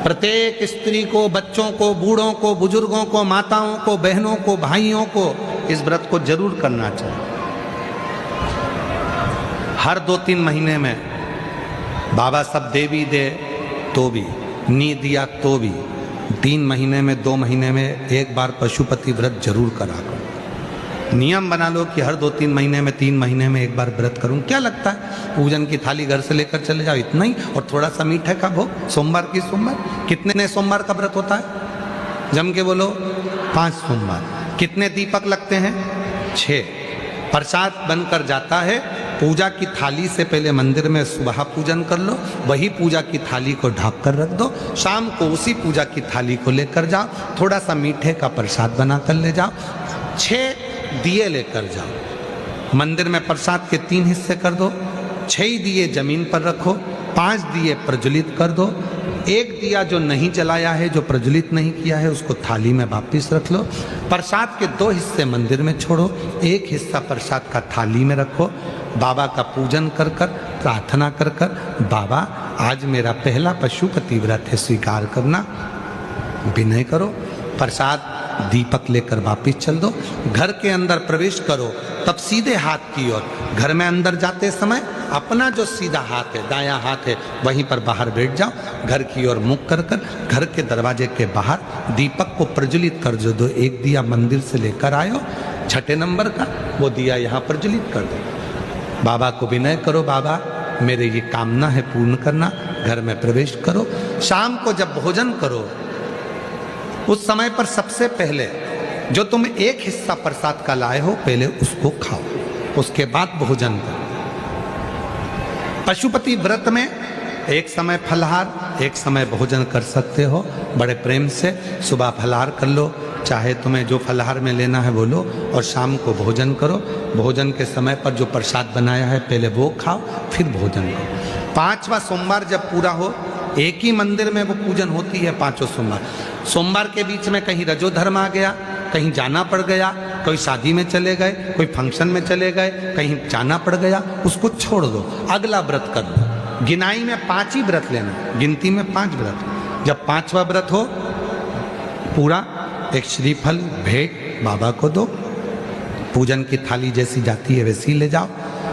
प्रत्येक स्त्री को, बच्चों को, बूढ़ों को, बुजुर्गों को, माताओं को, बहनों को, भाइयों को इस व्रत को जरूर करना चाहिए। हर 2-3 महीने में बाबा सब देवी दे तो भी, नी दिया तो भी, 3 महीने में, 2 महीने में एक बार पशुपति व्रत जरूर करा करो। नियम बना लो कि हर 2-3 महीने में 3 महीने में एक बार व्रत करूं। क्या लगता है, पूजन की थाली घर से लेकर चले जाओ, इतना ही, और थोड़ा सा मीठे का भोग सोमवार की सोमवार। कितने सोमवार का व्रत होता है, जम के बोलो, 5 सोमवार। कितने दीपक लगते हैं, 6। प्रसाद बनकर जाता है, पूजा की थाली से पहले मंदिर में सुबह पूजन कर लो, वही पूजा की थाली को ढक कर रख दो, शाम को उसी पूजा की थाली को लेकर जाओ, थोड़ा सा मीठे का प्रसाद बना कर ले जाओ, 6 दिए लेकर जाओ। मंदिर में प्रसाद के 3 हिस्से कर दो, 6 दिए जमीन पर रखो, 5 दिए प्रज्वलित कर दो। एक दिया जो नहीं जलाया है, जो प्रज्वलित नहीं किया है, उसको थाली में वापिस रख लो। प्रसाद के 2 हिस्से मंदिर में छोड़ो, 1 हिस्सा प्रसाद का थाली में रखो। बाबा का पूजन कर कर, प्रार्थना कर कर, बाबा आज मेरा पहला पशुपति व्रत है, स्वीकार करना। विनय करो, प्रसाद दीपक लेकर वापिस चल दो। घर के अंदर प्रवेश करो, तब सीधे हाथ की ओर, घर में अंदर जाते समय अपना जो सीधा हाथ है, दायां हाथ है, वहीं पर बाहर बैठ जाओ, घर की ओर मुख कर कर घर के दरवाजे के बाहर दीपक को प्रज्वलित कर दो। 1 दिया मंदिर से लेकर आयो, 6 नंबर का, वो दिया यहाँ प्रज्वलित कर दो। बाबा को विनय करो, बाबा मेरे ये कामना है पूर्ण करना। घर में प्रवेश करो। शाम को जब भोजन करो, उस समय पर सबसे पहले जो तुम 1 हिस्सा प्रसाद का लाए हो, पहले उसको खाओ, उसके बाद भोजन करो। पशुपति व्रत में एक समय फलाहार, एक समय भोजन कर सकते हो। बड़े प्रेम से सुबह फलाहार कर लो, चाहे तुम्हें जो फलाहार में लेना है वो लो, और शाम को भोजन करो। भोजन के समय पर जो प्रसाद बनाया है पहले वो खाओ, फिर भोजन करो। 5वां सोमवार जब पूरा हो, एक ही मंदिर में वो पूजन होती है 5 सोमवार। सोमवार के बीच में कहीं रजोधर्म आ गया, कहीं जाना पड़ गया, कोई शादी में चले गए, कोई फंक्शन में चले गए, कहीं जाना पड़ गया, उसको छोड़ दो, अगला व्रत कर दो। गिनाई में 5 ही व्रत लेना, गिनती में 5 व्रत। जब 5वां व्रत हो पूरा, एक श्रीफल भेंट बाबा को दो, पूजन की थाली जैसी जाती है वैसी ले जाओ,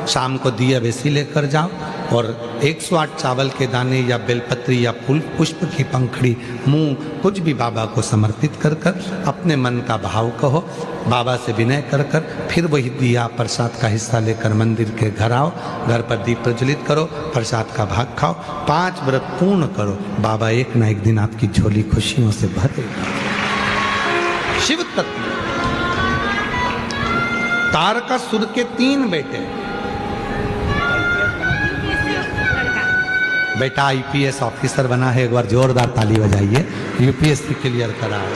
शाम को दिया वैसी लेकर जाओ, और 108 चावल के दाने या बेलपत्री या फूल पुष्प की पंखड़ी, मूंग, कुछ भी बाबा को समर्पित कर कर अपने मन का भाव कहो, बाबा से विनय कर कर, फिर वही दिया प्रसाद का हिस्सा लेकर मंदिर के घर आओ, घर पर दीप प्रज्वलित करो, प्रसाद का भाग खाओ, 5 व्रत पूर्ण करो। बाबा एक ना एक दिन आपकी झोली खुशियों से भर देगा। शिव तत्व। तारकासुर के 3 बेटे, बेटा आईपीएस ऑफिसर बना है, एक बार जोरदार ताली बजाइए। यूपीएससी क्लियर करा है,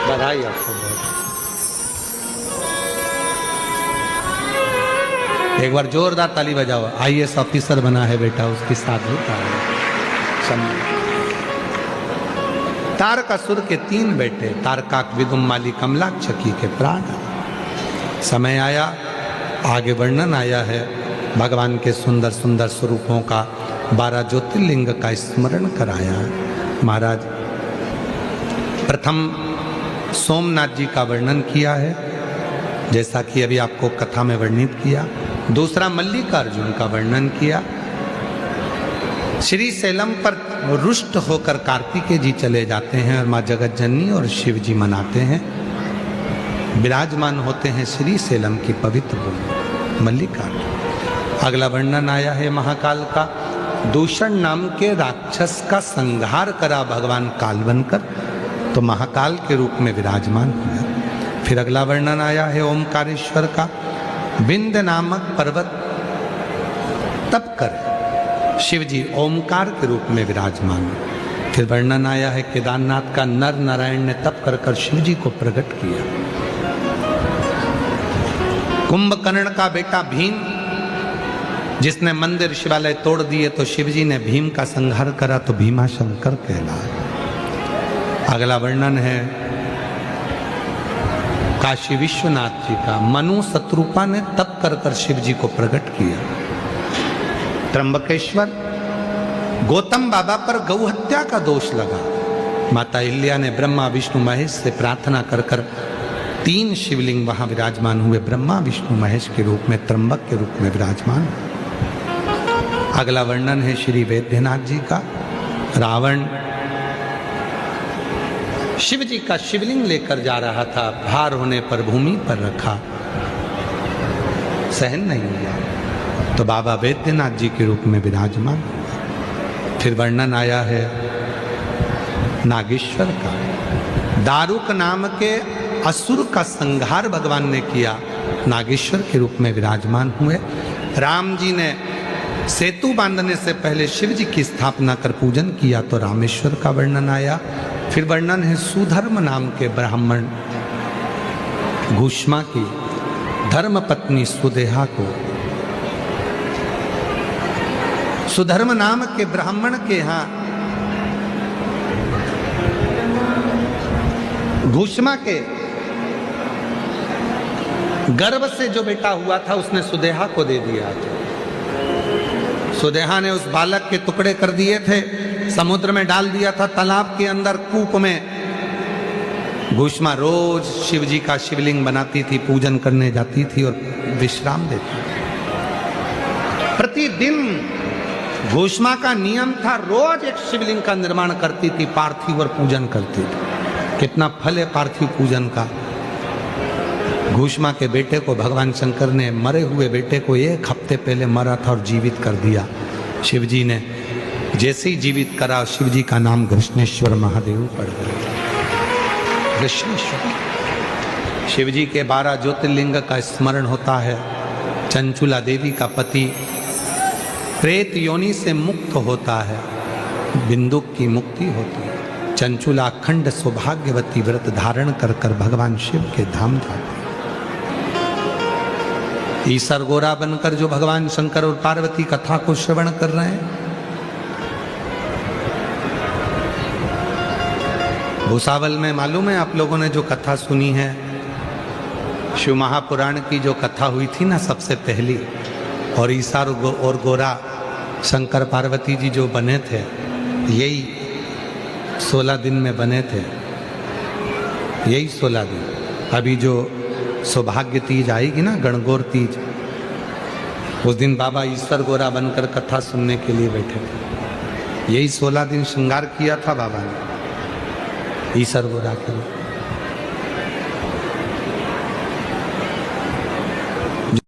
बधाई आपको बहुत। एक बार जोरदार ताली बजाओ। आईएएस ऑफिसर बना है बेटा, उसके साथ भी तारकासुर के 3 बेटे, तारकाक, विदुम्माली, कमलाक्षकी के प्राण। समय आया, आगे वर्णन आया है भगवान के सुंदर सुंदर स्वरूपों का, 12 ज्योतिर्लिंग का स्मरण कराया। महाराज प्रथम सोमनाथ जी का वर्णन किया है, जैसा कि अभी आपको कथा में वर्णित किया। दूसरा मल्लिकार्जुन का वर्णन किया। श्री सैलम पर रुष्ट होकर कार्तिकेय जी चले जाते हैं और माँ जगत जननी और शिव जी मनाते हैं, विराजमान होते हैं श्री सैलम की पवित्र भूमि मल्लिकार्जुन। अगला वर्णन आया है महाकाल का। दूषण नाम के राक्षस का संहार करा भगवान काल बनकर, तो महाकाल के रूप में विराजमान हुआ। फिर अगला वर्णन आया है ओमकारेश्वर का। विंध्य नामक पर्वत तप कर शिव जी ओमकार के रूप में विराजमान। फिर वर्णन आया है केदारनाथ का। नर नारायण ने तप कर कर शिव जी को प्रकट किया। कुंभकर्ण का बेटा भीम, जिसने मंदिर शिवालय तोड़ दिए, तो शिव जी ने भीम का संहार करा, तो भीमा शंकर कहलाए। अगला वर्णन है काशी विश्वनाथ जी का। मनु शत्रुपा ने तप कर कर शिव जी को प्रकट किया। त्र्यंबकेश्वर, गौतम बाबा पर गौ हत्या का दोष लगा, माता अहिल्या ने ब्रह्मा विष्णु महेश से प्रार्थना कर कर 3 शिवलिंग वहां विराजमान हुए, ब्रह्मा विष्णु महेश के रूप में, त्र्यंबक के रूप में विराजमान। अगला वर्णन है श्री वैद्यनाथ जी का। रावण शिव जी का शिवलिंग लेकर जा रहा था, भार होने पर भूमि पर रखा, सहन नहीं हुआ तो बाबा वैद्यनाथ जी के रूप में विराजमान। फिर वर्णन आया है नागेश्वर का, दारुक नाम के असुर का संहार भगवान ने किया, नागेश्वर के रूप में विराजमान हुए। राम जी ने सेतु बांधने से पहले शिव जी की स्थापना कर पूजन किया तो रामेश्वर का वर्णन आया। फिर वर्णन है सुधर्म नाम के ब्राह्मण घुष्मा की धर्म पत्नी सुदेहा को, सुधर्म नाम के ब्राह्मण के यहां घुष्मा के गर्भ से जो बेटा हुआ था उसने सुदेहा को दे दिया था। सुदेहा ने उस बालक के टुकड़े कर दिए थे, समुद्र में डाल दिया था, तालाब के अंदर कूप में। घुष्मा रोज शिव जी का शिवलिंग बनाती थी, पूजन करने जाती थी और विश्राम देती थी। प्रतिदिन घुष्मा का नियम था, रोज एक शिवलिंग का निर्माण करती थी, पार्थिव और पूजन करती थी। कितना फल है पार्थिव पूजन का। घुष्मा के बेटे को भगवान शंकर ने, मरे हुए बेटे को 1 हफ्ते पहले मरा था और जीवित कर दिया। शिव जी ने जैसे ही जीवित करा, शिव जी का नाम कृष्णेश्वर महादेव पड़ गया। कृष्णेश्वर शिव जी के 12 ज्योतिर्लिंग का स्मरण होता है। चंचुला देवी का पति प्रेत योनि से मुक्त होता है, बिंदुक की मुक्ति होती है। चंचुला अखंड सौभाग्यवती व्रत धारण कर कर भगवान शिव के धाम जाते हैं। ईसर गोरा बनकर जो भगवान शंकर और पार्वती कथा को श्रवण कर रहे हैं, भूसावल में मालूम है आप लोगों ने जो कथा सुनी है, शिव महापुराण की जो कथा हुई थी ना सबसे पहली, और ईसार और गोरा शंकर पार्वती जी जो बने थे, यही 16 दिन में बने थे, यही 16 दिन। अभी जो सौभाग्य तीज आएगी ना, गणगौर तीज, उस दिन बाबा ईश्वर गोरा बनकर कथा सुनने के लिए बैठे थे। यही 16 दिन श्रृंगार किया था बाबा ने ईश्वर गोरा के लिए।